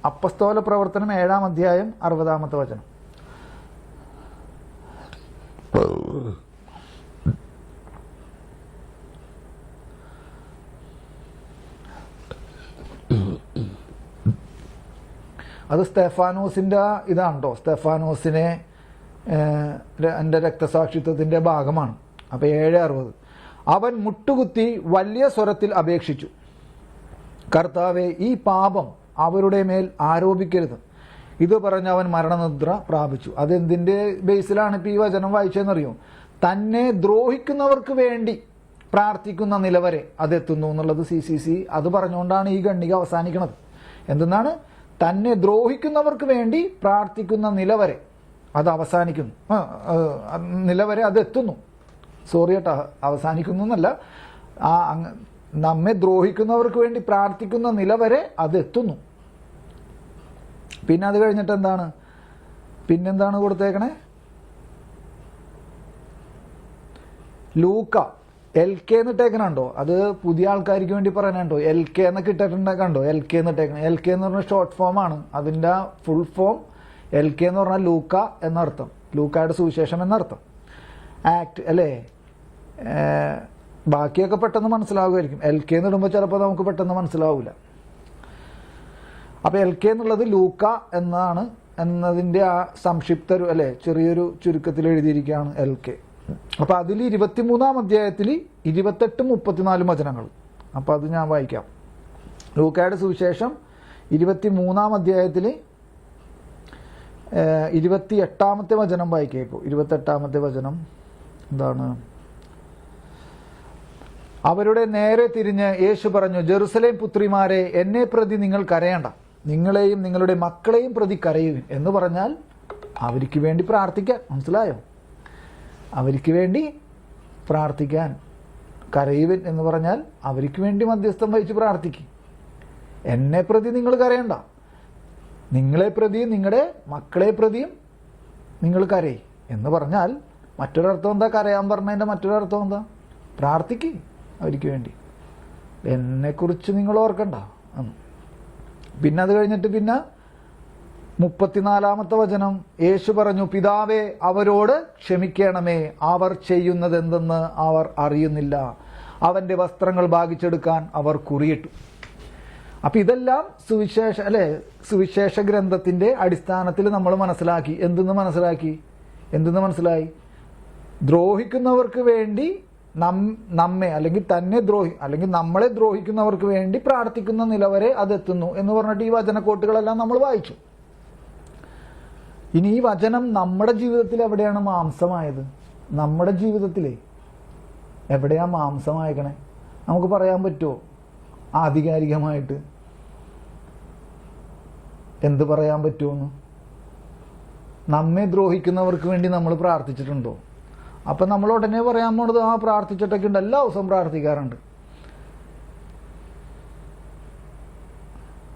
അപ്പസ്തോല പ്രവർത്തനം 7-ാം അധ്യായം 60-ാമത്തെ വചനം. അത് സ്തെഫാനോസിന്റെ ഇതാണോ? സ്തെഫാനോസിനെ എൻ്റെ രക്തസാക്ഷിത്വത്തിന്റെ ഭാഗമാണ്. അപ്പൊ 7:60. അവൻ മുട്ടുകുത്തി വലിയ സ്വരത്തിൽ അപേക്ഷിച്ചു, കർത്താവെ, ഈ പാപം അവരുടെ മേൽ ആരോപിക്കരുത്. ഇത് പറഞ്ഞ് അവൻ മരണനിദ്ര പ്രാപിച്ചു. അതെന്തിന്റെ ബേസിലാണ് ഇപ്പൊ ഈ വചനം വായിച്ചതെന്നറിയോ? തന്നെ ദ്രോഹിക്കുന്നവർക്ക് വേണ്ടി പ്രാർത്ഥിക്കുന്ന നിലവരെ അതെത്തുന്നു എന്നുള്ളത് CCC അത് പറഞ്ഞുകൊണ്ടാണ് ഈ ഖണ്ഡിക അവസാനിക്കുന്നത്. എന്തെന്നാണ്? തന്നെ ദ്രോഹിക്കുന്നവർക്ക് വേണ്ടി പ്രാർത്ഥിക്കുന്ന നിലവരെ അത് അവസാനിക്കുന്നു, നിലവരെ അതെത്തുന്നു. സോറി കേട്ടോ, അവസാനിക്കുന്നു എന്നല്ല, നമ്മെ ദ്രോഹിക്കുന്നവർക്ക് വേണ്ടി പ്രാർത്ഥിക്കുന്ന നിലവരെ അതെത്തുന്നു. പിന്നെ അത് കഴിഞ്ഞിട്ട് പിന്നെന്താണ് കൊടുത്തേക്കണേ? ലൂക്ക LK എന്നിട്ടേക്കണുണ്ടോ? അത് പുതിയ ആൾക്കാർക്ക് വേണ്ടി പറയാനുണ്ടോ? LK എന്നൊക്കെ ഇട്ടിട്ടുണ്ട് കണ്ടോ? LK എന്നിട്ടേക്കണം. LK എന്ന് പറഞ്ഞ ഷോർട്ട് ഫോം ആണ്. അതിന്റെ ഫുൾ ഫോം LK എന്ന് പറഞ്ഞാൽ ലൂക്ക എന്നർത്ഥം, ലൂക്കായുടെ സുവിശേഷം എന്നർത്ഥം. ആക്ട് അല്ലേ, ബാക്കിയൊക്കെ പെട്ടെന്ന് മനസ്സിലാവുമായിരിക്കും. LK എന്ന് ഇടുമ്പോൾ ചിലപ്പോൾ നമുക്ക് പെട്ടെന്ന് മനസ്സിലാവില്ല. അപ്പോൾ LK എന്നുള്ളത് ലൂക്ക എന്നാണ് എന്നതിൻ്റെ ആ സംക്ഷിപ്ത അല്ലേ ചെറിയൊരു ചുരുക്കത്തിൽ എഴുതിയിരിക്കുകയാണ് LK. അപ്പോൾ അതിൽ 23-ാം അധ്യായത്തിൽ 28-34 വചനങ്ങൾ. അപ്പോൾ അത് ഞാൻ വായിക്കാം. ലൂക്കായുടെ സുവിശേഷം 23-ാം അധ്യായത്തിൽ 28-ാമത്തെ വചനം വായിക്കാം. ഇപ്പോൾ 28-ാമത്തെ വചനം എന്താണ്? അവരുടെ നേരെ തിരിഞ്ഞ് യേശു പറഞ്ഞു, ജെറുസലേം പുത്രിമാരെ, എന്നെ പ്രതി നിങ്ങൾ കരയണ്ട, നിങ്ങളെയും നിങ്ങളുടെ മക്കളെയും പ്രതി കരയുവിൻ. എന്ന് പറഞ്ഞാൽ അവർക്ക് വേണ്ടി പ്രാർത്ഥിക്കാൻ. മനസ്സിലായോ? അവർക്ക് വേണ്ടി പ്രാർത്ഥിക്കാൻ. കരയുവിൻ എന്ന് പറഞ്ഞാൽ അവർക്ക് വേണ്ടി മധ്യസ്ഥം വഹിച്ച് പ്രാർത്ഥിക്കും. എന്നെ പ്രതി നിങ്ങൾ കരയണ്ട, നിങ്ങളെ പ്രതിയും നിങ്ങളുടെ മക്കളെ പ്രതിയും നിങ്ങൾ കരയും എന്ന് പറഞ്ഞാൽ മറ്റൊരർത്ഥം എന്താ? കരയാൻ പറഞ്ഞതിൻ്റെ മറ്റൊരർത്ഥം എന്താ? പ്രാർത്ഥിക്കും അവർക്ക് വേണ്ടി. എന്നെക്കുറിച്ച് നിങ്ങൾ ഓർക്കണ്ട എന്ന്. പിന്നെ അത് കഴിഞ്ഞിട്ട് പിന്നെ 34-ാമത്തെ വചനം യേശു പറഞ്ഞു, പിതാവേ അവരോട് ക്ഷമിക്കണമേ, അവർ ചെയ്യുന്നത് എന്തെന്ന് അവർ അറിയുന്നില്ല. അവന്റെ വസ്ത്രങ്ങൾ ഭാഗിച്ചെടുക്കാൻ അവർ കുറിയിട്ടു. അപ്പൊ ഇതെല്ലാം സുവിശേഷ ഗ്രന്ഥത്തിന്റെ അടിസ്ഥാനത്തിൽ നമ്മൾ മനസ്സിലാക്കി. എന്തെന്ന് മനസ്സിലായി? ദ്രോഹിക്കുന്നവർക്ക് വേണ്ടി നമ്മെ അല്ലെങ്കിൽ നമ്മളെ ദ്രോഹിക്കുന്നവർക്ക് വേണ്ടി പ്രാർത്ഥിക്കുന്ന നിലവരെ അതെത്തുന്നു എന്ന് പറഞ്ഞിട്ട് ഈ വചനക്കോട്ടുകളെല്ലാം നമ്മൾ വായിച്ചു. ഇനി ഈ വചനം നമ്മുടെ ജീവിതത്തിൽ എവിടെയാണ് മാംസമായത്? നമ്മുടെ ജീവിതത്തിലെ എവിടെയാ മാംസമായേക്കണേ? നമുക്ക് പറയാൻ പറ്റുമോ ആധികാരികമായിട്ട്? എന്ത് പറയാൻ പറ്റുമെന്ന്? നമ്മെ ദ്രോഹിക്കുന്നവർക്ക് വേണ്ടി നമ്മൾ പ്രാർത്ഥിച്ചിട്ടുണ്ടോ? അപ്പം നമ്മൾ ഉടനെ പറയാൻ പോണത് പ്രാർത്ഥിച്ചിട്ടൊക്കെ ഉണ്ട്, എല്ലാ ദിവസവും പ്രാർത്ഥിക്കാറുണ്ട്.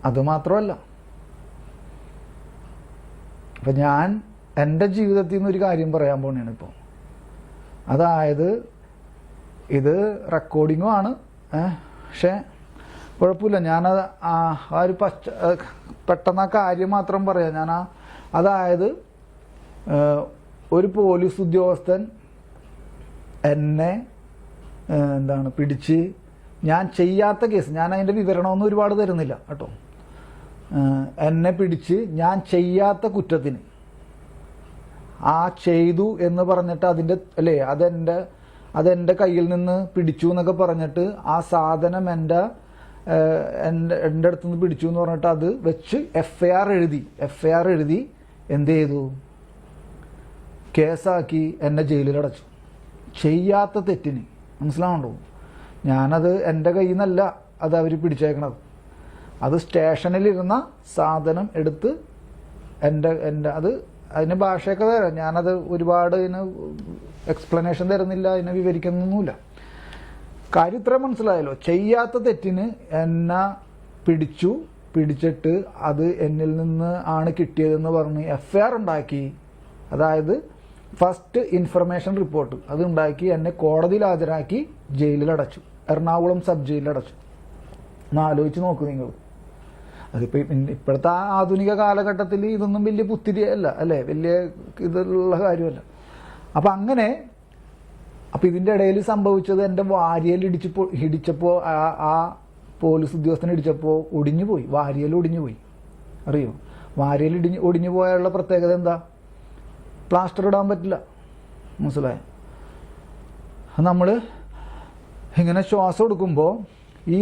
അതുമാത്രമല്ല, അപ്പം ഞാൻ എൻ്റെ ജീവിതത്തിൽ നിന്ന് ഒരു കാര്യം പറയാൻ പോണേണ് ഇപ്പോൾ. അതായത് ഇത് റെക്കോർഡിങ്ങും ആണ്, പക്ഷേ കുഴപ്പമില്ല. ഞാനത് ഒരു പെട്ടെന്ന് ആ കാര്യം മാത്രം പറയാം. അതായത് ഒരു പോലീസ് ഉദ്യോഗസ്ഥൻ എന്നെ പിടിച്ച്, ഞാൻ ചെയ്യാത്ത കേസ്, ഞാൻ അതിൻ്റെ വിവരണമൊന്നും ഒരുപാട് തരുന്നില്ല കേട്ടോ, എന്നെ പിടിച്ച് ഞാൻ ചെയ്യാത്ത കുറ്റത്തിന് ചെയ്തു എന്ന് പറഞ്ഞിട്ട് അതെൻ്റെ കയ്യിൽ നിന്ന് പിടിച്ചു എന്നൊക്കെ പറഞ്ഞിട്ട് ആ സാധനം എൻ്റെ അടുത്തുനിന്ന് പിടിച്ചു എന്ന് പറഞ്ഞിട്ട് അത് വെച്ച് FIR എഴുതി എന്ത് ചെയ്തു? കേസാക്കി എന്നെ ജയിലിലടച്ചു. ചെയ്യാത്ത തെറ്റിന്. മനസ്സിലാവുണ്ടോ? ഞാനത് എൻ്റെ കയ്യിൽ നിന്നല്ല അത് അവർ പിടിച്ചേക്കണത്. അത് സ്റ്റേഷനിലിരുന്ന സാധനം എടുത്ത് അതിന് ഭാഷയൊക്കെ തരാം. ഞാനത് ഒരുപാട് ഇതിന് എക്സ്പ്ലനേഷൻ തരുന്നില്ല, അതിനെ വിവരിക്കുന്നൊന്നുമില്ല. കാര്യം ഇത്ര മനസ്സിലായല്ലോ. ചെയ്യാത്ത തെറ്റിന് എന്നെ പിടിച്ചിട്ട് അത് എന്നിൽ നിന്ന് ആണ് കിട്ടിയതെന്ന് പറഞ്ഞ് FIR ഉണ്ടാക്കി. അതായത് ഫസ്റ്റ് ഇൻഫർമേഷൻ റിപ്പോർട്ട് അത് ഉണ്ടാക്കി എന്നെ കോടതിയിൽ ഹാജരാക്കി ജയിലിലടച്ചു, എറണാകുളം സബ് ജയിലിലടച്ചു. ഒന്ന് ആലോചിച്ച് നോക്കൂ നിങ്ങൾ. അതിപ്പോൾ ഇപ്പോഴത്തെ ആധുനിക കാലഘട്ടത്തിൽ ഇതൊന്നും വലിയ പുത്തിരിയല്ല അല്ലേ, വലിയ ഇതുള്ള കാര്യമല്ല. അപ്പം ഇതിൻ്റെ ഇടയിൽ സംഭവിച്ചത് എൻ്റെ വാരിയൽ ഇടിച്ചപ്പോൾ ആ പോലീസ് ഉദ്യോഗസ്ഥനെ ഇടിച്ചപ്പോൾ വാരിയൽ ഒടിഞ്ഞു പോയി. അറിയോ? വാരിയൽ ഒടിഞ്ഞു പോയാലുള്ള പ്രത്യേകത എന്താ? പ്ലാസ്റ്റർ ഇടാൻ പറ്റില്ല. മനസ്സിലായോ? നമ്മൾ ഇങ്ങനെ ശ്വാസം എടുക്കുമ്പോൾ ഈ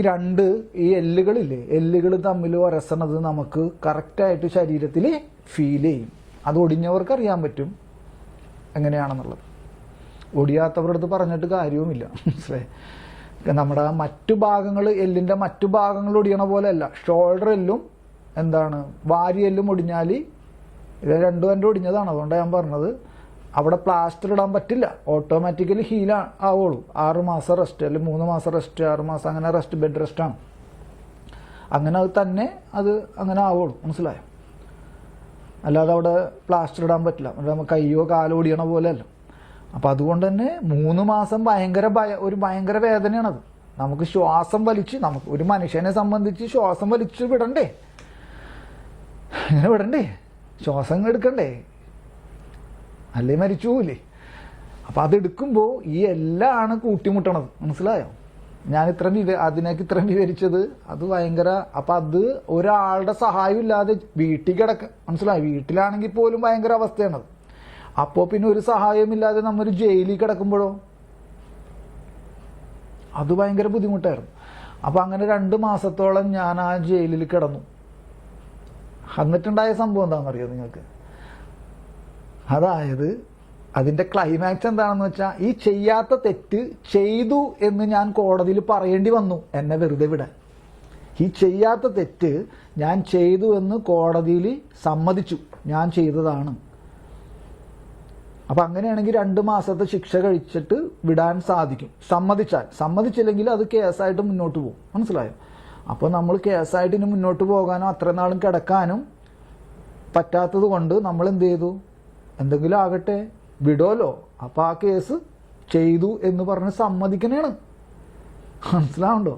എല്ലുകൾ തമ്മിൽ ഉരസണത് നമുക്ക് കറക്റ്റായിട്ട് ശരീരത്തിൽ ഫീൽ ചെയ്യും. അത് ഒടിഞ്ഞവർക്ക് അറിയാൻ പറ്റും എങ്ങനെയാണെന്നുള്ളത്. ഒടിയാത്തവരുടെ അടുത്ത് പറഞ്ഞിട്ട് കാര്യവുമില്ല. മനസ്സിലായി? നമ്മുടെ മറ്റു ഭാഗങ്ങൾ, എല്ലിൻ്റെ മറ്റു ഭാഗങ്ങൾ ഒടിയണ പോലെയല്ല. ഷോൾഡർ എല്ലും വാരിയെല്ലും ഒടിഞ്ഞാൽ ഇത് രണ്ടും എൻ്റെ ഒടിഞ്ഞതാണ്. അതുകൊണ്ടാണ് ഞാൻ പറഞ്ഞത് അവിടെ പ്ലാസ്റ്റർ ഇടാൻ പറ്റില്ല. ഓട്ടോമാറ്റിക്കലി ഹീൽ ആവുള്ളൂ. 6 മാസം റെസ്റ്റ്, അല്ലെങ്കിൽ 3 മാസം റെസ്റ്റ്, 6 മാസം അങ്ങനെ റെസ്റ്റ്, ബെഡ് റെസ്റ്റാണ്. അങ്ങനെ അങ്ങനെ ആവുള്ളൂ. മനസ്സിലായോ? അല്ലാതെ അവിടെ പ്ലാസ്റ്റർ ഇടാൻ പറ്റില്ല. കയ്യോ കാലോ ഒടിയണ പോലെയല്ല. അപ്പം അതുകൊണ്ട് തന്നെ 3 മാസം ഒരു ഭയങ്കര വേദനയാണത്. നമുക്ക് ശ്വാസം വലിച്ച്, നമുക്ക് ഒരു മനുഷ്യനെ സംബന്ധിച്ച് ശ്വാസം വലിച്ച് വിടണ്ടേ? ഇങ്ങനെ വിടണ്ടേ? ശ്വാസം എടുക്കണ്ടേ, അല്ലേ മരിച്ചു പോവില്ലേ? അപ്പം അതെടുക്കുമ്പോൾ ഈ എല്ലാമാണ് കൂട്ടിമുട്ടണത്. മനസ്സിലായോ? ഞാൻ അതിനൊക്കെ ഇത്രയും വിവരിച്ചത് അത് ഭയങ്കര. അപ്പം അത് ഒരാളുടെ സഹായം ഇല്ലാതെ വീട്ടിൽ മനസ്സിലായി, വീട്ടിലാണെങ്കിൽ പോലും ഭയങ്കര അവസ്ഥയാണത്. അപ്പോൾ പിന്നെ ഒരു സഹായമില്ലാതെ നമ്മൾ ജയിലിൽ കിടക്കുമ്പോഴോ അത് ഭയങ്കര ബുദ്ധിമുട്ടായിരുന്നു. അപ്പം അങ്ങനെ 2 മാസത്തോളം ഞാൻ ആ ജയിലിൽ കിടന്നു. എന്നിട്ടുണ്ടായ സംഭവം എന്താണെന്നറിയോ നിങ്ങൾക്ക്? അതായത് അതിൻ്റെ ക്ലൈമാക്സ് എന്താണെന്ന് വെച്ചാൽ, ഈ ചെയ്യാത്ത തെറ്റ് ചെയ്തു എന്ന് ഞാൻ കോടതിയിൽ പറയേണ്ടി വന്നു, എന്നെ വെറുതെ വിടാൻ. ഈ ചെയ്യാത്ത തെറ്റ് ഞാൻ ചെയ്തു എന്ന് കോടതിയിൽ സമ്മതിച്ചു, ഞാൻ ചെയ്തതാണ്. അപ്പം അങ്ങനെയാണെങ്കിൽ 2 മാസത്തെ ശിക്ഷ കഴിച്ചിട്ട് വിടാൻ സാധിക്കും, സമ്മതിച്ചാൽ. സമ്മതിച്ചില്ലെങ്കിൽ അത് കേസായിട്ട് മുന്നോട്ട് പോകും. മനസ്സിലായോ? അപ്പോൾ നമ്മൾ കേസായിട്ട് ഇനി മുന്നോട്ട് പോകാനോ അത്ര നാളും കിടക്കാനും പറ്റാത്തത് കൊണ്ട് നമ്മൾ എന്ത് ചെയ്തു? എന്തെങ്കിലും ആകട്ടെ, വിടോലോ. അപ്പം ആ കേസ് ചെയ്തു എന്ന് പറഞ്ഞ് സമ്മതിക്കണേണ്. മനസ്സിലാവുണ്ടോ?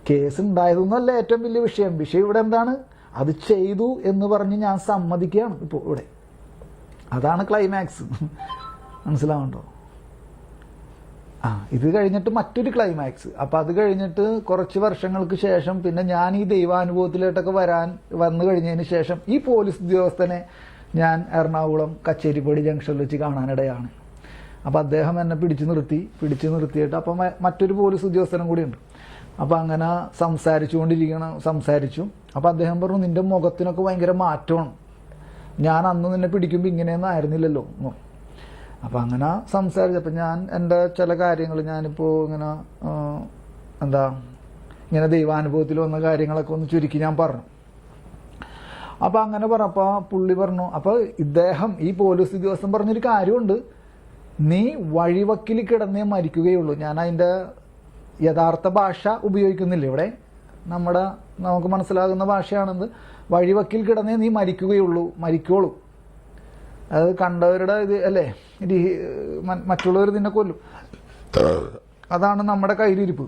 കേസ് ഉണ്ടായതൊന്നുമല്ല ഏറ്റവും വലിയ വിഷയം. വിഷയം ഇവിടെ എന്താണ്? അത് ചെയ്തു എന്ന് പറഞ്ഞ് ഞാൻ സമ്മതിക്കുകയാണ് ഇപ്പോൾ ഇവിടെ. അതാണ് ക്ലൈമാക്സ്. മനസ്സിലാവുണ്ടോ? ഇത് കഴിഞ്ഞിട്ട് മറ്റൊരു ക്ലൈമാക്സ്. അപ്പം അത് കഴിഞ്ഞിട്ട് കുറച്ച് വർഷങ്ങൾക്ക് ശേഷം പിന്നെ ഞാൻ ഈ ദൈവാനുഭവത്തിലോട്ടൊക്കെ വന്നു കഴിഞ്ഞതിന് ശേഷം ഈ പോലീസ് ഉദ്യോഗസ്ഥനെ ഞാൻ എറണാകുളം കച്ചേരിപ്പടി ജംഗ്ഷനിൽ വെച്ച് കാണാനിടയാണ്. അപ്പം അദ്ദേഹം എന്നെ പിടിച്ചു നിർത്തിയിട്ട് അപ്പം മറ്റൊരു പോലീസ് ഉദ്യോഗസ്ഥനും കൂടിയുണ്ട്. അപ്പം അങ്ങനെ സംസാരിച്ചു. അപ്പം അദ്ദേഹം പറഞ്ഞു, നിന്റെ മുഖത്തിനൊക്കെ ഭയങ്കര മാറ്റമാണ്, ഞാൻ അന്ന് നിന്നെ പിടിക്കുമ്പോൾ ഇങ്ങനെയൊന്നും ആയിരുന്നില്ലല്ലോ. അപ്പം അങ്ങനെ സംസാരിച്ചപ്പോൾ ഞാൻ എൻ്റെ ചില കാര്യങ്ങൾ ഞാനിപ്പോൾ ഇങ്ങനെ ദൈവാനുഭവത്തിൽ വന്ന കാര്യങ്ങളൊക്കെ ഒന്ന് ചുരുക്കി ഞാൻ പറഞ്ഞു. അപ്പം അങ്ങനെ പറഞ്ഞപ്പോൾ പുള്ളി പറഞ്ഞു, അപ്പോൾ ഇദ്ദേഹം ഈ പോലീസ് ഉദ്യോഗസ്ഥൻ പറഞ്ഞൊരു കാര്യമുണ്ട്, നീ വഴിവക്കിൽ കിടന്നേ മരിക്കുകയുള്ളൂ. ഞാൻ അതിൻ്റെ യഥാർത്ഥ ഭാഷ ഉപയോഗിക്കുന്നില്ല ഇവിടെ, നമുക്ക് മനസ്സിലാകുന്ന ഭാഷയാണെന്ന്. വഴിവക്കിൽ കിടന്നേ നീ മരിക്കോളൂ. അത് കണ്ടവരുടെ ഇത് അല്ലേ, മറ്റുള്ളവർ നിന്നെ കൊല്ലും, അതാണ് നമ്മുടെ കയ്യിലിരിപ്പ്,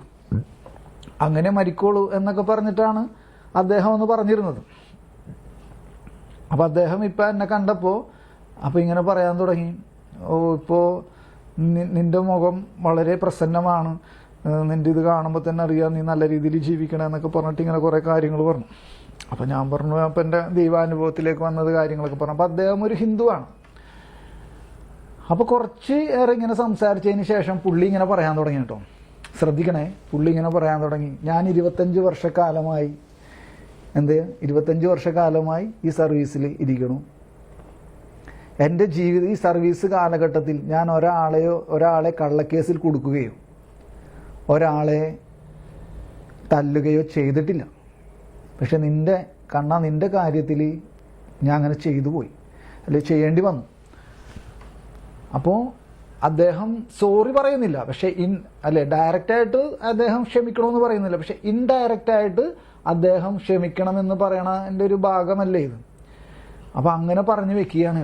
അങ്ങനെ മരിക്കോളൂ എന്നൊക്കെ പറഞ്ഞിട്ടാണ് അദ്ദേഹം ഒന്ന് പറഞ്ഞിരുന്നത്. അപ്പം അദ്ദേഹം ഇപ്പം എന്നെ കണ്ടപ്പോൾ അപ്പം ഇങ്ങനെ പറയാൻ തുടങ്ങി, ഇപ്പോൾ നിന്റെ മുഖം വളരെ പ്രസന്നമാണ്, നിന്റെ ഇത് കാണുമ്പോൾ തന്നെ അറിയാം നീ നല്ല രീതിയിൽ ജീവിക്കണം എന്നൊക്കെ പറഞ്ഞിട്ട് ഇങ്ങനെ കുറേ കാര്യങ്ങൾ പറഞ്ഞു. അപ്പം ഞാൻ പറഞ്ഞു, അപ്പം എൻ്റെ ദൈവാനുഭവത്തിലേക്ക് വന്നത് കാര്യങ്ങളൊക്കെ പറഞ്ഞു. അപ്പം അദ്ദേഹം ഒരു ഹിന്ദുവാണ്. അപ്പോൾ കുറച്ച് ഏറെ ഇങ്ങനെ സംസാരിച്ചതിന് ശേഷം പുള്ളി ഇങ്ങനെ പറയാൻ തുടങ്ങി കേട്ടോ. ശ്രദ്ധിക്കണേ, പുള്ളി ഇങ്ങനെ പറയാൻ തുടങ്ങി, ഞാൻ 25 വർഷക്കാലമായി ഈ സർവീസിൽ ഇരിക്കണം. എൻ്റെ ജീവിതം ഈ സർവീസ് കാലഘട്ടത്തിൽ ഞാൻ ഒരാളെ കള്ളക്കേസിൽ കൊടുക്കുകയോ ഒരാളെ തല്ലുകയോ ചെയ്തിട്ടില്ല. പക്ഷെ നിന്റെ കാര്യത്തിൽ ഞാൻ അങ്ങനെ ചെയ്തു പോയി, അല്ലെങ്കിൽ ചെയ്യേണ്ടി വന്നു. അപ്പോൾ അദ്ദേഹം സോറി പറയുന്നില്ല, പക്ഷെ ഡയറക്റ്റായിട്ട് അദ്ദേഹം ക്ഷമിക്കണമെന്ന് പറയുന്നില്ല, പക്ഷെ ഇൻഡയറക്റ്റായിട്ട് അദ്ദേഹം ക്ഷമിക്കണമെന്ന് പറയണ എൻ്റെ ഒരു ഭാഗമല്ലേ ഇത്. അപ്പം അങ്ങനെ പറഞ്ഞു വെക്കുകയാണ്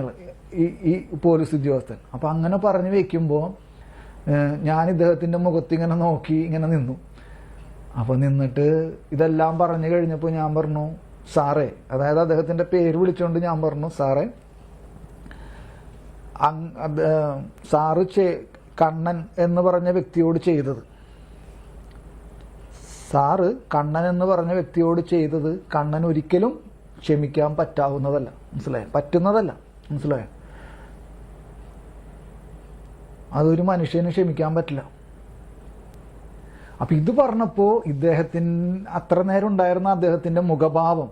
ഈ പോലീസ് ഉദ്യോഗസ്ഥൻ. അപ്പം അങ്ങനെ പറഞ്ഞു വെക്കുമ്പോൾ ഞാൻ ഇദ്ദേഹത്തിൻ്റെ മുഖത്തിങ്ങനെ നോക്കി ഇങ്ങനെ നിന്നു. അപ്പോൾ നിന്നിട്ട് ഇതെല്ലാം പറഞ്ഞു കഴിഞ്ഞപ്പോൾ ഞാൻ പറഞ്ഞു, സാറേ, അതായത് അദ്ദേഹത്തിൻ്റെ പേര് വിളിച്ചുകൊണ്ട് ഞാൻ പറഞ്ഞു, സാറേ, സാറ് കണ്ണൻ എന്ന് പറഞ്ഞ വ്യക്തിയോട് ചെയ്തത് കണ്ണൻ ഒരിക്കലും ക്ഷമിക്കാൻ പറ്റുന്നതല്ല. മനസ്സിലായോ? അതൊരു മനുഷ്യന് ക്ഷമിക്കാൻ പറ്റില്ല. അപ്പം ഇത് പറഞ്ഞപ്പോൾ അത്ര നേരം ഉണ്ടായിരുന്ന അദ്ദേഹത്തിൻ്റെ മുഖഭാവം,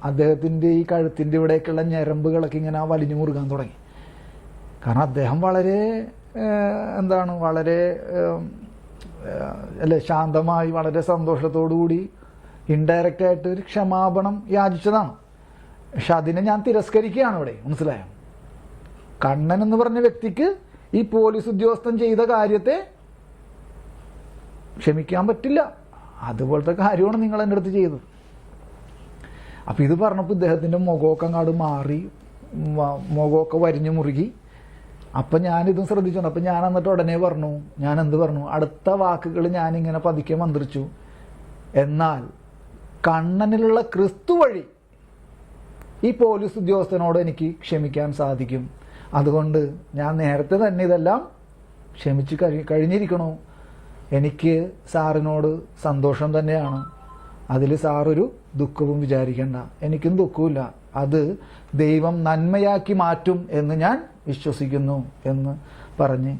അദ്ദേഹത്തിൻ്റെ ഈ കഴുത്തിൻ്റെ ഇവിടേക്കുള്ള ഞരമ്പുകളൊക്കെ ഇങ്ങനെ വലിഞ്ഞു മുറുകാൻ തുടങ്ങി. കാരണം അദ്ദേഹം വളരെ ശാന്തമായി വളരെ സന്തോഷത്തോടുകൂടി ഇൻഡയറക്റ്റായിട്ട് ഒരു ക്ഷമാപണം യാചിച്ചതാണ്. പക്ഷെ അതിനെ ഞാൻ തിരസ്കരിക്കുകയാണ് ഇവിടെ. മനസ്സിലായോ? കണ്ണൻ എന്ന് പറഞ്ഞ വ്യക്തിക്ക് ഈ പോലീസ് ഉദ്യോഗസ്ഥൻ ചെയ്ത കാര്യത്തെ ക്ഷമിക്കാൻ പറ്റില്ല. അതുപോലത്തെ കാര്യമാണ് നിങ്ങൾ എൻ്റെ അടുത്ത് ചെയ്തത്. അപ്പം ഇത് പറഞ്ഞപ്പോൾ ഇദ്ദേഹത്തിൻ്റെ മുഖമൊക്കെ അങ്ങോട്ട് മാറി, മുഖമൊക്കെ വരിഞ്ഞു മുറുകി. അപ്പം ഞാനിതും ശ്രദ്ധിച്ചോണ്ട് അപ്പം ഞാൻ എന്നിട്ട് ഉടനെ പറഞ്ഞു, ഞാൻ എന്ത് പറഞ്ഞു, അടുത്ത വാക്കുകൾ ഞാനിങ്ങനെ പതുക്കെ മന്ത്രിച്ചു, എന്നാൽ കണ്ണനിലുള്ള ക്രിസ്തു വഴി ഈ പോലീസ് ഉദ്യോഗസ്ഥനോട് എനിക്ക് ക്ഷമിക്കാൻ സാധിക്കും. അതുകൊണ്ട് ഞാൻ നേരത്തെ തന്നെ ഇതെല്ലാം ക്ഷമിച്ച് കഴിഞ്ഞിരിക്കണു. എനിക്ക് സാറിനോട് സന്തോഷം തന്നെയാണ്. അതിൽ സാറൊരു ദുഃഖവും വിചാരിക്കേണ്ട. എനിക്കും ദുഃഖമില്ല. അത് ദൈവം നന്മയാക്കി മാറ്റും എന്ന് ഞാൻ വിശ്വസിക്കുന്നു എന്ന് പറഞ്ഞ്.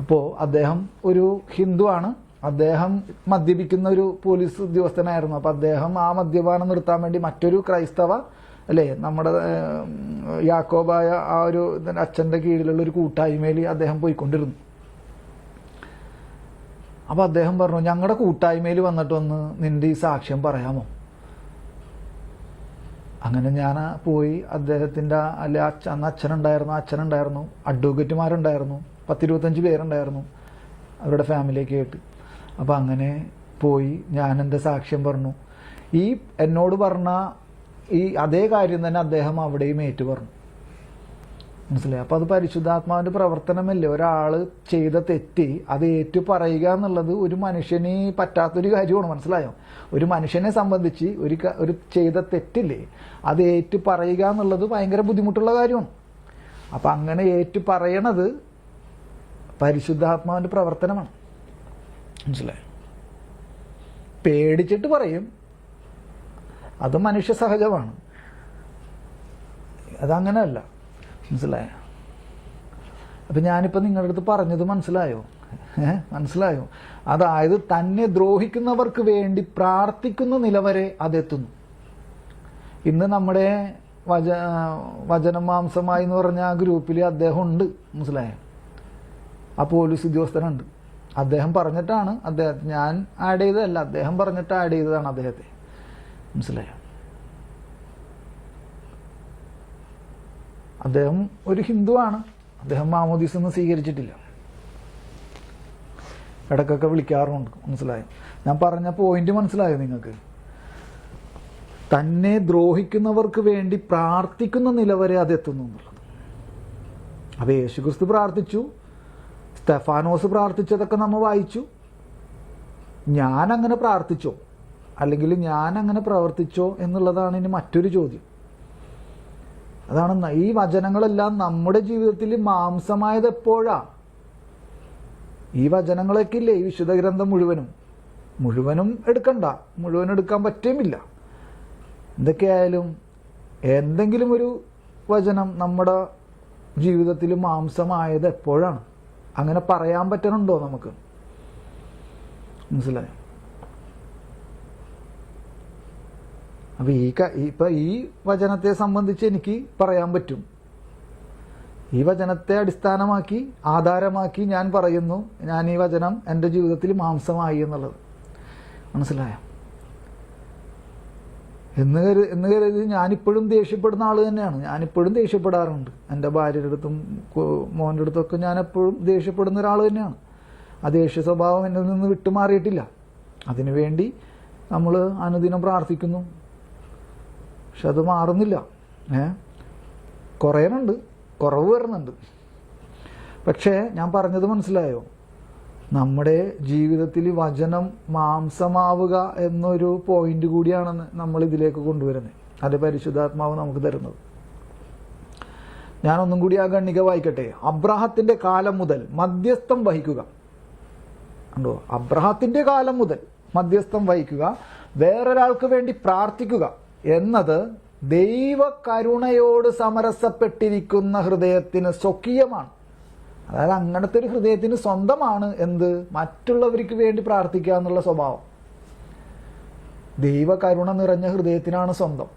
അപ്പോൾ അദ്ദേഹം ഒരു ഹിന്ദുവാണ്. അദ്ദേഹം മദ്യപിക്കുന്ന ഒരു പോലീസ് ഉദ്യോഗസ്ഥനായിരുന്നു. അപ്പോൾ അദ്ദേഹം ആ മദ്യപാനം നിർത്താൻ വേണ്ടി മറ്റൊരു ക്രൈസ്തവ അല്ലേ, നമ്മുടെ യാക്കോബായ ആ ഒരു അച്ഛൻ്റെ കീഴിലുള്ള ഒരു കൂട്ടായ്മയിൽ അദ്ദേഹം പോയിക്കൊണ്ടിരുന്നു. അപ്പോൾ അദ്ദേഹം പറഞ്ഞു, ഞങ്ങളുടെ കൂട്ടായ്മയിൽ വന്നിട്ടൊന്ന് നിന്റെ ഈ സാക്ഷ്യം പറയാമോ? അങ്ങനെ ഞാൻ പോയി. അദ്ദേഹത്തിൻ്റെ അല്ലെ അന്ന് അച്ഛനുണ്ടായിരുന്നു, അഡ്വക്കേറ്റുമാരുണ്ടായിരുന്നു, 10-25 പേരുണ്ടായിരുന്നു അവരുടെ ഫാമിലിയൊക്കെ ആയിട്ട്. അപ്പം അങ്ങനെ പോയി ഞാൻ എൻ്റെ സാക്ഷ്യം പറഞ്ഞു. ഈ എന്നോട് പറഞ്ഞ ഈ അതേ കാര്യം തന്നെ അദ്ദേഹം അവിടെയും ഏറ്റു പറഞ്ഞു. മനസ്സിലായി? അപ്പോൾ അത് പരിശുദ്ധാത്മാവിൻ്റെ പ്രവർത്തനമല്ലേ. ഒരാൾ ചെയ്ത തെറ്റി അത് ഏറ്റു പറയുക എന്നുള്ളത് ഒരു മനുഷ്യന് പറ്റാത്തൊരു കാര്യമാണ്. മനസ്സിലായോ? ഒരു മനുഷ്യനെ സംബന്ധിച്ച് ഒരു ചെയ്ത തെറ്റില്ലേ അത് ഏറ്റു പറയുക എന്നുള്ളത് ഭയങ്കര ബുദ്ധിമുട്ടുള്ള കാര്യമാണ്. അപ്പം അങ്ങനെ ഏറ്റു പറയണത് പരിശുദ്ധാത്മാവിൻ്റെ പ്രവർത്തനമാണ്. മനസ്സിലായോ? പേടിച്ചിട്ട് പറയും, അത് മനുഷ്യ സഹജമാണ്. അതങ്ങനെയല്ല. മനസ്സിലായോ? അപ്പം ഞാനിപ്പോൾ നിങ്ങളുടെ അടുത്ത് പറഞ്ഞത് മനസ്സിലായോ? മനസ്സിലായോ? അതായത് തന്നെ ദ്രോഹിക്കുന്നവർക്ക് വേണ്ടി പ്രാർത്ഥിക്കുന്ന നിലവരെ അതെത്തുന്നു. ഇന്ന് നമ്മുടെ വചനം മാംസമായി എന്ന് പറഞ്ഞ ആ ഗ്രൂപ്പിൽ അദ്ദേഹം ഉണ്ട്. മനസ്സിലായോ? ആ പോലീസ് ഉദ്യോഗസ്ഥനുണ്ട്. അദ്ദേഹം പറഞ്ഞിട്ടാണ് അദ്ദേഹത്തെ ഞാൻ ആഡ് ചെയ്തതല്ല, അദ്ദേഹം പറഞ്ഞിട്ട് ആഡ് ചെയ്തതാണ് അദ്ദേഹത്തെ. മനസ്സിലായോ? അദ്ദേഹം ഒരു ഹിന്ദുവാണ്. അദ്ദേഹം മാമോദീസൊന്നും സ്വീകരിച്ചിട്ടില്ല. ഇടയ്ക്കൊക്കെ വിളിക്കാറുമുണ്ട്. മനസ്സിലായോ? ഞാൻ പറഞ്ഞ പോയിന്റ് മനസ്സിലായോ നിങ്ങൾക്ക്? തന്നെ ദ്രോഹിക്കുന്നവർക്ക് വേണ്ടി പ്രാർത്ഥിക്കുന്ന നിലവരെ അതെത്തുന്നു എന്നുള്ളത്. അപ്പോൾ യേശുക്രിസ്തു പ്രാർത്ഥിച്ചു, സ്തെഫാനോസ് പ്രാർത്ഥിച്ചതൊക്കെ നമ്മൾ വായിച്ചു. ഞാൻ അങ്ങനെ പ്രാർത്ഥിച്ചോ അല്ലെങ്കിൽ ഞാൻ അങ്ങനെ പ്രവർത്തിച്ചോ എന്നുള്ളതാണ് ഇനി മറ്റൊരു ചോദ്യം. അതാണ് ഈ വചനങ്ങളെല്ലാം നമ്മുടെ ജീവിതത്തിൽ മാംസമായത് എപ്പോഴാ? ഈ വചനങ്ങളൊക്കെ ഇല്ലേ, ഈ വിശുദ്ധ ഗ്രന്ഥം മുഴുവനും എടുക്കണ്ട, മുഴുവൻ എടുക്കാൻ പറ്റുമില്ല. എന്തൊക്കെയായാലും എന്തെങ്കിലും ഒരു വചനം നമ്മുടെ ജീവിതത്തിൽ മാംസമായത് എപ്പോഴാണ്? അങ്ങനെ പറയാൻ പറ്റണുണ്ടോ നമുക്ക്? മനസ്സിലായോ? അപ്പം ഇപ്പം ഈ വചനത്തെ സംബന്ധിച്ച് എനിക്ക് പറയാൻ പറ്റും. ഈ വചനത്തെ അടിസ്ഥാനമാക്കി ആധാരമാക്കി ഞാൻ പറയുന്നു, ഞാൻ ഈ വചനം എൻ്റെ ജീവിതത്തിൽ മാംസമായി എന്നുള്ളത്. മനസ്സിലായോ? എന്ന് കരുതി ഞാനിപ്പോഴും ദേഷ്യപ്പെടുന്ന ആൾ തന്നെയാണ്. ഞാനിപ്പോഴും ദേഷ്യപ്പെടാറുണ്ട്. എൻ്റെ ഭാര്യയുടെ അടുത്തും മോൻ്റെ അടുത്തൊക്കെ ഞാൻ എപ്പോഴും ദേഷ്യപ്പെടുന്ന ഒരാൾ തന്നെയാണ്. ആ ദേഷ്യ സ്വഭാവം എന്നിൽ നിന്ന് വിട്ടുമാറിയിട്ടില്ല. അതിനുവേണ്ടി നമ്മൾ അനുദിനം പ്രാർത്ഥിക്കുന്നു. പക്ഷെ അത് മാറുന്നില്ല. കുറയുന്നുണ്ട്, കുറവ് വരുന്നുണ്ട്. പക്ഷേ ഞാൻ പറഞ്ഞത് മനസ്സിലായോ? നമ്മുടെ ജീവിതത്തിൽ വചനം മാംസമാവുക എന്നൊരു പോയിന്റ് കൂടിയാണ് നമ്മൾ ഇതിലേക്ക് കൊണ്ടുവരുന്നത്. അത് പരിശുദ്ധാത്മാവ് നമുക്ക് തരുന്നത്. ഞാനൊന്നും കൂടി ആ ഖണ്ഡിക വായിക്കട്ടെ. അബ്രാഹത്തിന്റെ കാലം മുതൽ മധ്യസ്ഥം വഹിക്കുക. കണ്ടോ? അബ്രാഹത്തിന്റെ കാലം മുതൽ മധ്യസ്ഥം വഹിക്കുക, വേറൊരാൾക്ക് വേണ്ടി പ്രാർത്ഥിക്കുക എന്നത് ദൈവ കരുണയോട് സമരസപ്പെട്ടിരിക്കുന്ന ഹൃദയത്തിന് സ്വകീയമാണ്. അതായത് അങ്ങനത്തെ ഒരു ഹൃദയത്തിന് സ്വന്തമാണ് എന്ത്? മറ്റുള്ളവർക്ക് വേണ്ടി പ്രാർത്ഥിക്കുക എന്നുള്ള സ്വഭാവം. ദൈവ കരുണ നിറഞ്ഞ ഹൃദയത്തിനാണ് സ്വന്തം.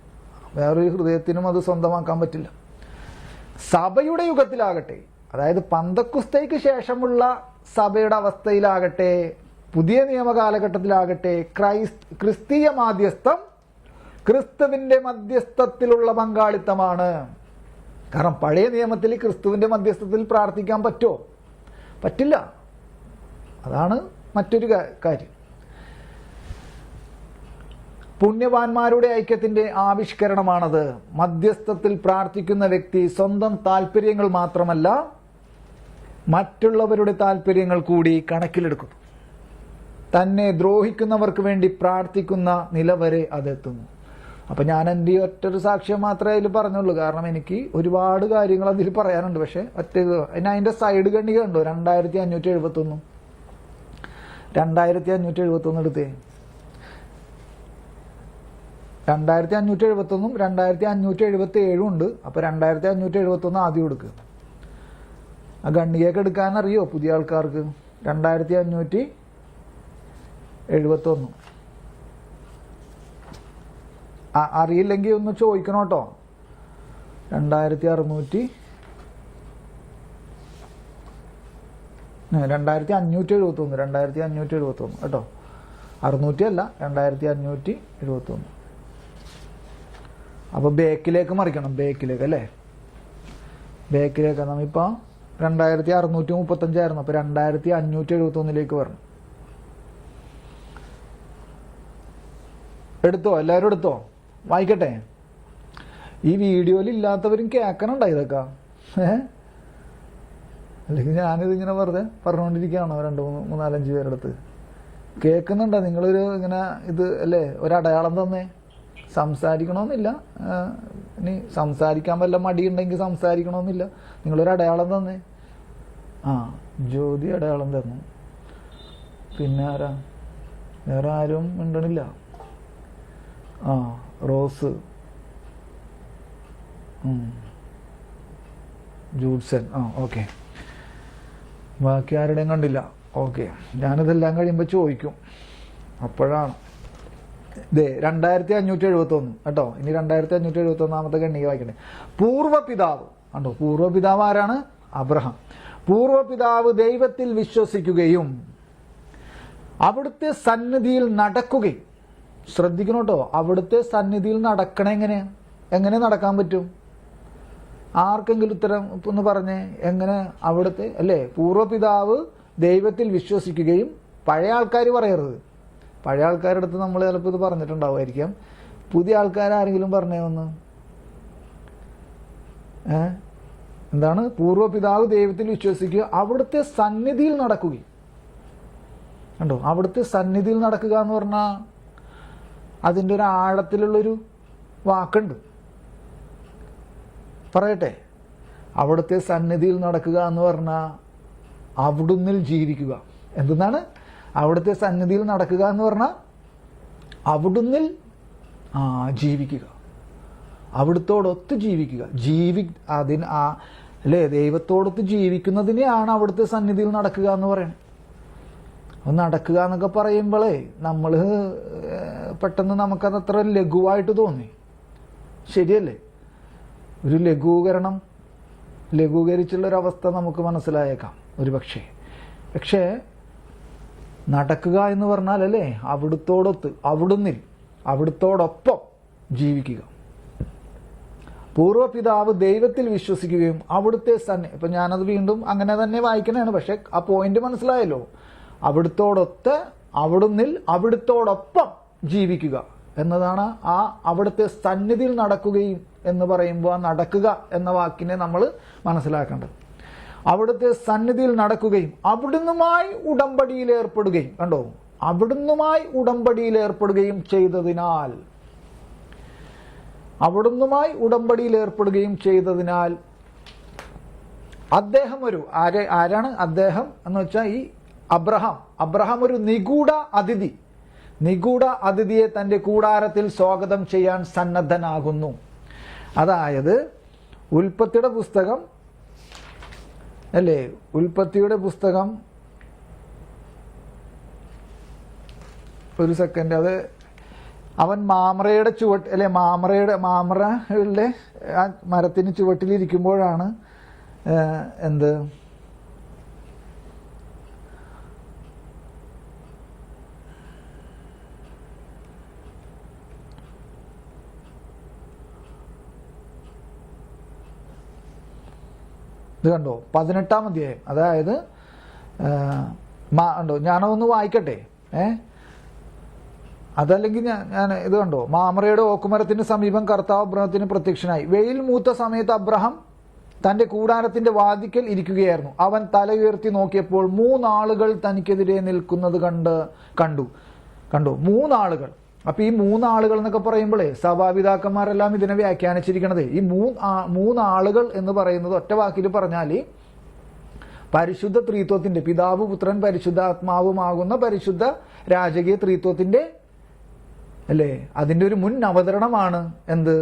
വേറൊരു ഹൃദയത്തിനും അത് സ്വന്തമാക്കാൻ പറ്റില്ല. സഭയുടെ യുഗത്തിലാകട്ടെ, അതായത് പന്തക്കുസ്തയ്ക്ക് ശേഷമുള്ള സഭയുടെ അവസ്ഥയിലാകട്ടെ, പുതിയ നിയമ കാലഘട്ടത്തിലാകട്ടെ, ക്രിസ്തീയ മാധ്യസ്ഥം ക്രിസ്തുവിന്റെ മധ്യസ്ഥത്തിലുള്ള പങ്കാളിത്തമാണ്. കാരണം പഴയ നിയമത്തിൽ ക്രിസ്തുവിന്റെ മധ്യസ്ഥത്തിൽ പ്രാർത്ഥിക്കാൻ പറ്റുമോ? പറ്റില്ല. അതാണ് മറ്റൊരു കാര്യം. പുണ്യവാന്മാരുടെ ഐക്യത്തിന്റെ ആവിഷ്കരണമാണത്. മധ്യസ്ഥത്തിൽ പ്രാർത്ഥിക്കുന്ന വ്യക്തി സ്വന്തം താല്പര്യങ്ങൾ മാത്രമല്ല മറ്റുള്ളവരുടെ താല്പര്യങ്ങൾ കൂടി കണക്കിലെടുക്കുന്നു. തന്നെ ദ്രോഹിക്കുന്നവർക്ക് വേണ്ടി പ്രാർത്ഥിക്കുന്ന നിലവരെ അതെത്തുന്നു. അപ്പം ഞാൻ എൻ്റെ ഒറ്റൊരു സാക്ഷ്യം മാത്രമേ അതിൽ പറഞ്ഞുള്ളൂ. കാരണം എനിക്ക് ഒരുപാട് കാര്യങ്ങൾ അതിൽ പറയാനുണ്ട്. പക്ഷേ അതിൻ്റെ സൈഡ് കണ്ണിക ഉണ്ടോ 2571 2571 എടുത്തേ. 2571 2577 ഉണ്ട്. അപ്പോൾ 2571 ആദ്യം എടുക്കുക. ആ ഗണ്ണികയൊക്കെ എടുക്കാൻ അറിയോ പുതിയ ആൾക്കാർക്ക്? 2571 അറിയില്ലെങ്കിൽ ഒന്ന് ചോദിക്കണം കേട്ടോ. 2600 2571 കേട്ടോ. 600 അല്ല, 2571. അപ്പോൾ ബേക്കിലേക്ക് മറിക്കണം. ബേക്കിലേക്ക് അല്ലേ? ബേക്കിലേക്ക് നമ്മിപ്പോൾ 2635 അപ്പോൾ 2571 വരണം. എടുത്തോ? എല്ലാവരും എടുത്തോ? വായിക്കട്ടെ. ഈ വീഡിയോയിൽ ഇല്ലാത്തവരും കേൾക്കണുണ്ടോ ഇതൊക്കെ? അല്ലെങ്കിൽ ഞാനിതിങ്ങനെ വെറുതെ പറഞ്ഞുകൊണ്ടിരിക്കുകയാണോ 2, 3, 4, 5 പേരെടുത്ത്? കേൾക്കുന്നുണ്ടോ? നിങ്ങളൊരു ഇങ്ങനെ ഇത് അല്ലേ ഒരടയാളം തന്നേ. സംസാരിക്കണമെന്നില്ല. ഇനി സംസാരിക്കാൻ വല്ല മടിയുണ്ടെങ്കിൽ സംസാരിക്കണമെന്നില്ല. നിങ്ങളൊരു അടയാളം തന്നേ. ജ്യോതി അടയാളം തന്നു. പിന്നെ ആരാ? വേറെ ആരും മിണ്ടണില്ല. Rose, Judson. ഓക്കെ. ബാക്കി ആരുടെയും കണ്ടില്ല. ഓക്കെ, ഞാനിതെല്ലാം കഴിയുമ്പോൾ ചോദിക്കും. അപ്പോഴാണ് 2571 കേട്ടോ. ഇനി 2571 ഗണ്ണിക വായിക്കണേ. പൂർവ്വപിതാവ് കണ്ടോ? പൂർവ്വപിതാവ് ആരാണ്? അബ്രഹാം. പൂർവ്വപിതാവ് ദൈവത്തിൽ വിശ്വസിക്കുകയും അവിടുത്തെ സന്നിധിയിൽ നടക്കുകയും. ശ്രദ്ധിക്കണം കേട്ടോ. അവിടുത്തെ സന്നിധിയിൽ നടക്കണേ എങ്ങനെ നടക്കാൻ പറ്റും? ആർക്കെങ്കിലും ഉത്തരം ഒന്ന് പറഞ്ഞേ. എങ്ങനെ അവിടുത്തെ അല്ലേ? പൂർവ്വപിതാവ് ദൈവത്തിൽ വിശ്വസിക്കുകയും. പഴയ ആൾക്കാർ പറയരുത്. പഴയ ആൾക്കാരുടെ അടുത്ത് നമ്മൾ ചിലപ്പോൾ ഇത് പറഞ്ഞിട്ടുണ്ടാവുമായിരിക്കാം. പുതിയ ആൾക്കാരെങ്കിലും പറഞ്ഞേ ഒന്ന്. എന്താണ്? പൂർവ്വപിതാവ് ദൈവത്തിൽ വിശ്വസിക്കുക, അവിടുത്തെ സന്നിധിയിൽ നടക്കുകയും. കണ്ടോ? അവിടുത്തെ സന്നിധിയിൽ നടക്കുക എന്ന് പറഞ്ഞാൽ അതിൻ്റെ ഒരു ആഴത്തിലുള്ളൊരു വാക്കുണ്ട്. പറയട്ടെ. അവിടുത്തെ സന്നിധിയിൽ നടക്കുക എന്ന് പറഞ്ഞാൽ അവിടുന്നിൽ ജീവിക്കുക. എന്താണ്? അവിടുത്തെ സന്നിധിയിൽ നടക്കുക എന്ന് പറഞ്ഞാൽ അവിടുന്നിൽ ജീവിക്കുക, അവിടുത്തോടൊത്ത് ജീവിക്കുക. അല്ലേ? ദൈവത്തോടൊത്ത് ജീവിക്കുന്നതിനെയാണ് അവിടുത്തെ സന്നിധിയിൽ നടക്കുക എന്ന് പറയുന്നത്. നടക്കുക എന്നൊക്കെ പറയുമ്പോഴേ നമ്മൾ പെട്ടെന്ന് നമുക്കത് അത്ര ലഘുവായിട്ട് തോന്നി. ശരിയല്ലേ? ഒരു ലഘൂകരിച്ചുള്ളൊരവസ്ഥ നമുക്ക് മനസ്സിലായേക്കാം ഒരു പക്ഷേ നടക്കുക എന്ന് പറഞ്ഞാൽ അല്ലേ അവിടുത്തോടൊത്ത്, അവിടുത്തോടൊപ്പം ജീവിക്കുക. പൂർവ്വപിതാവ് ദൈവത്തിൽ വിശ്വസിക്കുകയും അവിടുത്തെ ഇപ്പം ഞാനത് വീണ്ടും അങ്ങനെ തന്നെ വായിക്കണതാണ്. പക്ഷെ ആ പോയിന്റ് മനസ്സിലായല്ലോ. അവിടുത്തോടൊത്ത്, അവിടുത്തോടൊപ്പം ജീവിക്കുക എന്നതാണ് ആ അവിടുത്തെ സന്നിധിയിൽ നടക്കുകയും എന്ന് പറയുമ്പോൾ ആ നടക്കുക എന്ന വാക്കിനെ നമ്മൾ മനസ്സിലാക്കേണ്ടത്. അവിടുത്തെ സന്നിധിയിൽ നടക്കുകയും അവിടുന്നുമായി ഉടമ്പടിയിൽ ഏർപ്പെടുകയും. കണ്ടോ? അവിടുന്നുമായി ഉടമ്പടിയിൽ ഏർപ്പെടുകയും ചെയ്തതിനാൽ, അദ്ദേഹം ആരാണ് അദ്ദേഹം എന്ന് വെച്ചാൽ ഈ അബ്രഹാം ഒരു നിഗൂഢ അതിഥിയെ തന്റെ കൂടാരത്തിൽ സ്വാഗതം ചെയ്യാൻ സന്നദ്ധനാകുന്നു. അതായത് ഉൽപ്പത്തിയുടെ പുസ്തകം അല്ലേ? ഉൽപ്പത്തിയുടെ പുസ്തകം ഒരു സെക്കൻഡ്. അത് അവൻ മാമറയുടെ അല്ലെ മാമറയുടെ ആ മരത്തിന് ചുവട്ടിലിരിക്കുമ്പോഴാണ് എന്ത് ഇത് കണ്ടോ? 18-ാം അധ്യായം. അതായത് കണ്ടോ? ഞാനതൊന്ന് വായിക്കട്ടെ. അതല്ലെങ്കിൽ ഞാൻ ഇത് കണ്ടോ? മാമറയുടെ ഓക്കുമരത്തിന് സമീപം കർത്താവ് അബ്രഹത്തിന് പ്രത്യക്ഷനായി. വെയിൽ മൂത്ത സമയത്ത് അബ്രഹാം തന്റെ കൂടാരത്തിന്റെ വാതിക്കൽ ഇരിക്കുകയായിരുന്നു. അവൻ തല ഉയർത്തി നോക്കിയപ്പോൾ 3 ആളുകൾ തനിക്കെതിരെ നിൽക്കുന്നത് കണ്ടു. 3 ആളുകൾ അപ്പൊ ഈ മൂന്നാളുകൾ എന്നൊക്കെ പറയുമ്പോഴേ സഭാപിതാക്കന്മാരെല്ലാം ഇതിനെ വ്യാഖ്യാനിച്ചിരിക്കണത് ഈ മൂന്നാളുകൾ എന്ന് പറയുന്നത് ഒറ്റ വാക്കിൽ പറഞ്ഞാൽ പരിശുദ്ധ ത്രിത്വത്തിന്റെ പിതാവ് പുത്രൻ പരിശുദ്ധാത്മാവുമാകുന്ന പരിശുദ്ധ രാജകീയ ത്രിത്വത്തിന്റെ അല്ലേ അതിന്റെ ഒരു മുൻ അവതരണമാണ് എന്ത്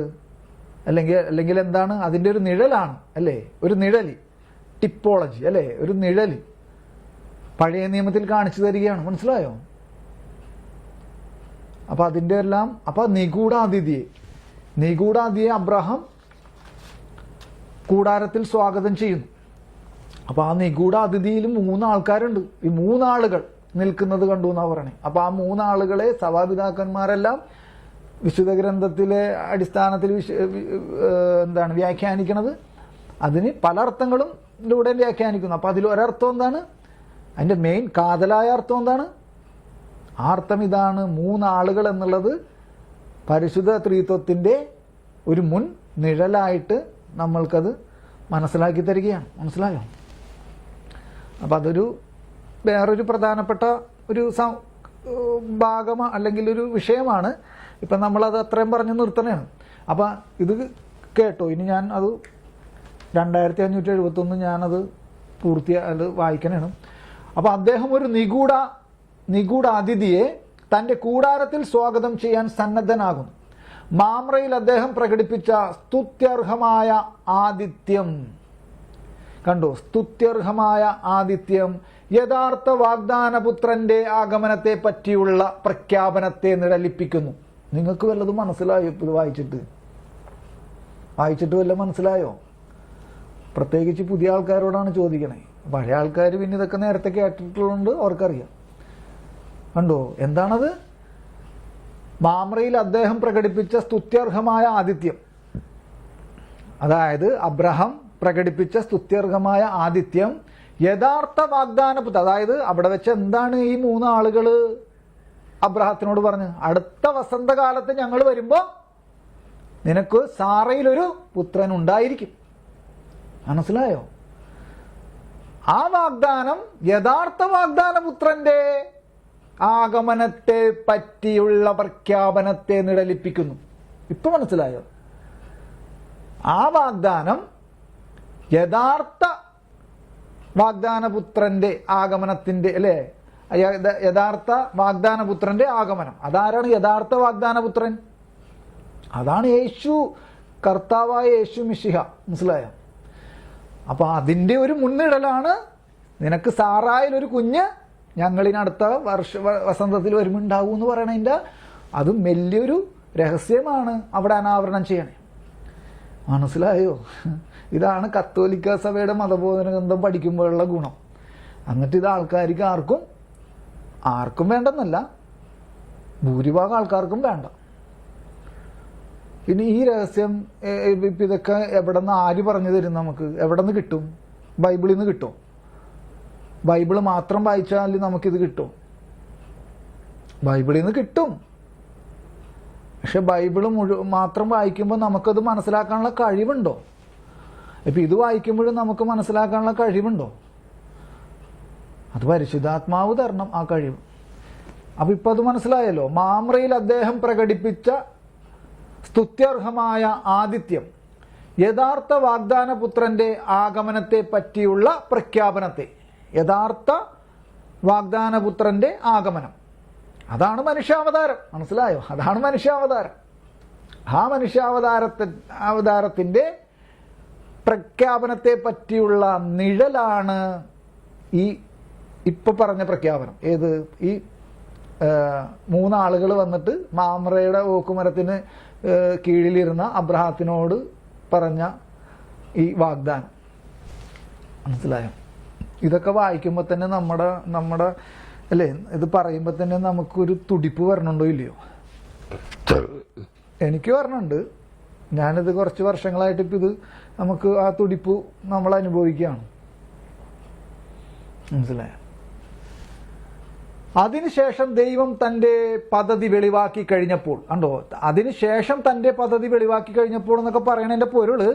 അല്ലെങ്കിൽ എന്താണ് അതിന്റെ ഒരു നിഴലാണ് അല്ലേ ഒരു നിഴല് ടിപ്പോളജി അല്ലേ ഒരു നിഴല് പഴയ നിയമത്തിൽ കാണിച്ചു തരികയാണ് മനസ്സിലായോ അപ്പൊ അതിന്റെ എല്ലാം അപ്പൊ നിഗൂഢാതിഥിയെ അബ്രഹാം കൂടാരത്തിൽ സ്വാഗതം ചെയ്യുന്നു അപ്പൊ ആ നിഗൂഢാതിഥിയിൽ 3 ആൾക്കാരുണ്ട് ഈ 3 ആളുകൾ നിൽക്കുന്നത് കണ്ടു എന്നാ പറയണേ അപ്പൊ ആ 3 ആളുകളെ സഭാപിതാക്കന്മാരെല്ലാം വിശുദ്ധ ഗ്രന്ഥത്തിലെ അടിസ്ഥാനത്തിൽ എന്താണ് വ്യാഖ്യാനിക്കണത് അതിന് പല അർത്ഥങ്ങളും ഇതിലൂടെ വ്യാഖ്യാനിക്കുന്നു അപ്പൊ അതിൽ ഒരർത്ഥം എന്താണ് അതിന്റെ മെയിൻ കാതലായ അർത്ഥം എന്താണ് ആ അർത്ഥം ഇതാണ് 3 ആളുകൾ എന്നുള്ളത് പരിശുദ്ധ ത്രിത്വത്തിന്റെ ഒരു മുൻ നിഴലായിട്ട് നമ്മൾക്കത് മനസ്സിലാക്കി തരികയാണ് മനസ്സിലായോ അപ്പൊ അതൊരു വേറൊരു പ്രധാനപ്പെട്ട ഒരു ഭാഗം അല്ലെങ്കിൽ ഒരു വിഷയമാണ് ഇപ്പൊ നമ്മളത് അത്രയും പറഞ്ഞു നിർത്തണേണ് അപ്പൊ ഇത് കേട്ടോ ഇനി ഞാൻ അത് 2571 ഞാനത് അത് വായിക്കണേണ് അപ്പൊ അദ്ദേഹം ഒരു നിഗൂഢ അതിഥിയെ തന്റെ കൂടാരത്തിൽ സ്വാഗതം ചെയ്യാൻ സന്നദ്ധനാകുന്നു മാമ്രയിൽ അദ്ദേഹം പ്രകടിപ്പിച്ച സ്തുത്യർഹമായ ആതിഥ്യം കണ്ടോ സ്തുത്യർഹമായ ആതിഥ്യം യഥാർത്ഥ വാഗ്ദാനപുത്രന്റെ ആഗമനത്തെ പറ്റിയുള്ള പ്രഖ്യാപനത്തെ നിഴലിപ്പിക്കുന്നു നിങ്ങൾക്ക് വല്ലതും മനസ്സിലായോ ഇത് വായിച്ചിട്ട് വല്ല മനസ്സിലായോ പ്രത്യേകിച്ച് പുതിയ ആൾക്കാരോടാണ് ചോദിക്കണേ പഴയ ആൾക്കാർ പിന്നെ ഇതൊക്കെ നേരത്തെ കേട്ടിട്ടുള്ളതുകൊണ്ട് അവർക്കറിയാം കണ്ടോ എന്താണത് മാമ്രയിൽ അദ്ദേഹം പ്രകടിപ്പിച്ച സ്തുത്യർഹമായ ആതിഥ്യം അതായത് അബ്രഹാം പ്രകടിപ്പിച്ച സ്തുത്യർഹമായ ആതിഥ്യം യഥാർത്ഥ വാഗ്ദാനപുത്ര അതായത് അവിടെ വെച്ച് എന്താണ് ഈ 3 ആളുകള് അബ്രഹത്തിനോട് പറഞ്ഞു അടുത്ത വസന്തകാലത്ത് ഞങ്ങൾ വരുമ്പോ നിനക്ക് സാറയിലൊരു പുത്രൻ ഉണ്ടായിരിക്കും മനസ്സിലായോ ആ വാഗ്ദാനം യഥാർത്ഥ വാഗ്ദാനപുത്രന്റെ ആഗമനത്തെ പറ്റിയുള്ള പ്രഖ്യാപനത്തെ നിഴലിപ്പിക്കുന്നു ഇപ്പൊ മനസ്സിലായോ ആ വാഗ്ദാനം യഥാർത്ഥ വാഗ്ദാനപുത്രന്റെ ആഗമനത്തിന്റെ അല്ലെ യഥാർത്ഥ വാഗ്ദാനപുത്രന്റെ ആഗമനം അതാരാണ് യഥാർത്ഥ വാഗ്ദാനപുത്രൻ അതാണ് യേശു കർത്താവായ യേശു മിശിഹ മനസ്സിലായോ അപ്പൊ അതിന്റെ ഒരു മുൻനിഴലാണ് നിനക്ക് സാറായിൽ ഒരു കുഞ്ഞ് ഞങ്ങളിനടുത്ത വസന്തത്തിൽ വരുമുണ്ടാവും എന്ന് പറയണതിന്റെ അതും വലിയൊരു രഹസ്യമാണ് അവിടെ അനാവരണം ചെയ്യണേ മനസ്സിലായോ ഇതാണ് കത്തോലിക്ക സഭയുടെ മതബോധന ഗ്രന്ഥം പഠിക്കുമ്പോഴുള്ള ഗുണം എന്നിട്ട് ഇത് ആൾക്കാർക്ക് ആർക്കും വേണ്ടെന്നല്ല ഭൂരിഭാഗം ആൾക്കാർക്കും വേണ്ട ഇനി ഈ രഹസ്യം ഇതൊക്കെ എവിടെ നിന്ന് ആര് പറഞ്ഞു തരും നമുക്ക് എവിടെ നിന്ന് കിട്ടും ബൈബിളിൽ നിന്ന് കിട്ടും ബൈബിള് മാത്രം വായിച്ചാൽ നമുക്കിത് കിട്ടും ബൈബിളിൽ നിന്ന് കിട്ടും പക്ഷെ ബൈബിള് മാത്രം വായിക്കുമ്പോൾ നമുക്കത് മനസ്സിലാക്കാനുള്ള കഴിവുണ്ടോ ഇപ്പൊ ഇത് വായിക്കുമ്പോഴും നമുക്ക് മനസ്സിലാക്കാനുള്ള കഴിവുണ്ടോ അത് പരിശുദ്ധാത്മാവ് തരണം ആ കഴിവ് അപ്പൊ ഇപ്പൊ അത് മനസ്സിലായല്ലോ മാമ്രയിൽ അദ്ദേഹം പ്രകടിപ്പിച്ച സ്തുത്യർഹമായ ആതിഥ്യം യഥാർത്ഥ വാഗ്ദാനപുത്രന്റെ ആഗമനത്തെ പറ്റിയുള്ള പ്രഖ്യാപനത്തെ യഥാർത്ഥ വാഗ്ദാനപുത്രന്റെ ആഗമനം അതാണ് മനുഷ്യാവതാരം മനസ്സിലായോ അതാണ് മനുഷ്യാവതാരം ആ അവതാരത്തിന്റെ പ്രഖ്യാപനത്തെ പറ്റിയുള്ള നിഴലാണ് ഈ ഇപ്പൊ പറഞ്ഞ പ്രഖ്യാപനം ഏത് ഈ 3 ആളുകൾ വന്നിട്ട് മാമ്രയുടെ ഓക്കുമരത്തിന് കീഴിലിരുന്ന അബ്രഹാത്തിനോട് പറഞ്ഞ ഈ വാഗ്ദാനം മനസ്സിലായോ ഇതൊക്കെ വായിക്കുമ്പോൾ തന്നെ നമ്മുടെ അല്ലേ ഇത് പറയുമ്പോൾ തന്നെ നമുക്കൊരു തുടിപ്പ് വരണുണ്ടോ ഇല്ലയോ എനിക്ക് വരണുണ്ട് ഞാനിത് കുറച്ച് വർഷങ്ങളായിട്ട് ഇപ്പം ഇത് നമുക്ക് ആ തുടിപ്പ് നമ്മൾ അനുഭവിക്കുകയാണ് മനസ്സിലായോ അതിനുശേഷം ദൈവം തന്റെ പദ്ധതി വെളിവാക്കി കഴിഞ്ഞപ്പോൾ കണ്ടോ അതിനുശേഷം തന്റെ പദ്ധതി വെളിവാക്കി കഴിഞ്ഞപ്പോൾ എന്നൊക്കെ പറയണതിന്റെ പൊരുള്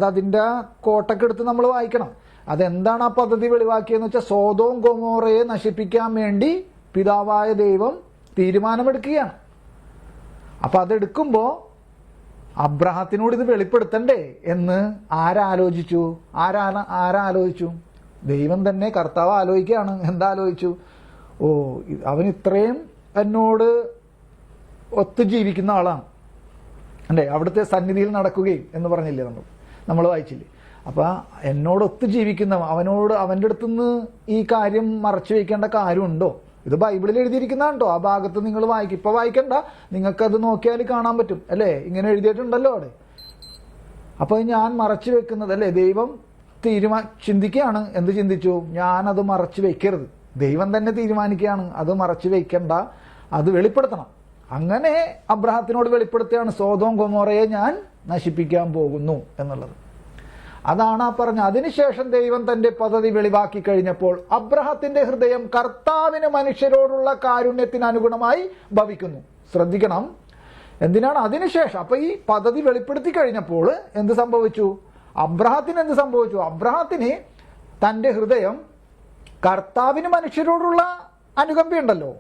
അതിന്റെ കോട്ടക്കെടുത്ത് നമ്മൾ വായിക്കണം അതെന്താണ് ആ പദ്ധതി വെളിവാക്കിയെന്ന് വെച്ചാൽ സോദോം ഗൊമോറയെ നശിപ്പിക്കാൻ വേണ്ടി പിതാവായ ദൈവം തീരുമാനമെടുക്കുകയാണ് അപ്പൊ അതെടുക്കുമ്പോൾ അബ്രഹാത്തിനോട് ഇത് വെളിപ്പെടുത്തണ്ടേ എന്ന് ആരാലോചിച്ചു? ദൈവം തന്നെ, കർത്താവ് ആലോചിക്കുകയാണ്. എന്താലോചിച്ചു? ഓ, അവൻ ഇത്രയും എന്നോട് ഒത്തു ജീവിക്കുന്ന ആളാണ് അല്ലേ, അവിടുത്തെ സന്നിധിയിൽ നടക്കുകയും എന്ന് പറഞ്ഞില്ലേ നമ്മൾ വായിച്ചില്ലേ. അപ്പൊ എന്നോട് ഒത്തു ജീവിക്കുന്ന അവൻ്റെ അടുത്തുനിന്ന് ഈ കാര്യം മറച്ചു വയ്ക്കേണ്ട കാര്യമുണ്ടോ? ഇത് ബൈബിളിൽ എഴുതിയിരിക്കുന്നതാണ് കേട്ടോ. ആ ഭാഗത്ത് നിങ്ങൾ വായിക്കും, ഇപ്പൊ വായിക്കണ്ട, നിങ്ങൾക്കത് നോക്കിയാൽ കാണാൻ പറ്റും അല്ലേ, ഇങ്ങനെ എഴുതിയിട്ടുണ്ടല്ലോ അവിടെ. അപ്പൊ ഞാൻ മറച്ചു വെക്കുന്നത് അല്ലേ, ദൈവം ചിന്തിക്കുകയാണ്. എന്ത് ചിന്തിച്ചു? ഞാനത് മറച്ചു വെക്കരുത്. ദൈവം തന്നെ തീരുമാനിക്കുകയാണ്, അത് മറച്ചു വെക്കണ്ട, അത് വെളിപ്പെടുത്തണം. അങ്ങനെ അബ്രഹാത്തിനോട് വെളിപ്പെടുത്തുകയാണ്, സോദോം ഗൊമോറയെ ഞാൻ നശിപ്പിക്കാൻ പോകുന്നു എന്നുള്ളത്. അതാണ് ആ പറഞ്ഞ. അതിനുശേഷം ദൈവം തന്റെ പദ്ധതി വെളിവാക്കി കഴിഞ്ഞപ്പോൾ അബ്രഹാത്തിന്റെ ഹൃദയം കർത്താവിന് മനുഷ്യരോടുള്ള കാരുണ്യത്തിന് അനുഗുണമായി ഭവിക്കുന്നു. ശ്രദ്ധിക്കണം, എന്തിനാണ് അതിനുശേഷം? അപ്പൊ ഈ പദ്ധതി വെളിപ്പെടുത്തി കഴിഞ്ഞപ്പോൾ എന്ത് സംഭവിച്ചു? അബ്രഹാത്തിന് എന്ത് സംഭവിച്ചു? അബ്രഹാത്തിന് തന്റെ ഹൃദയം കർത്താവിന് മനുഷ്യരോടുള്ള അനുകമ്പയുണ്ടല്ലോ,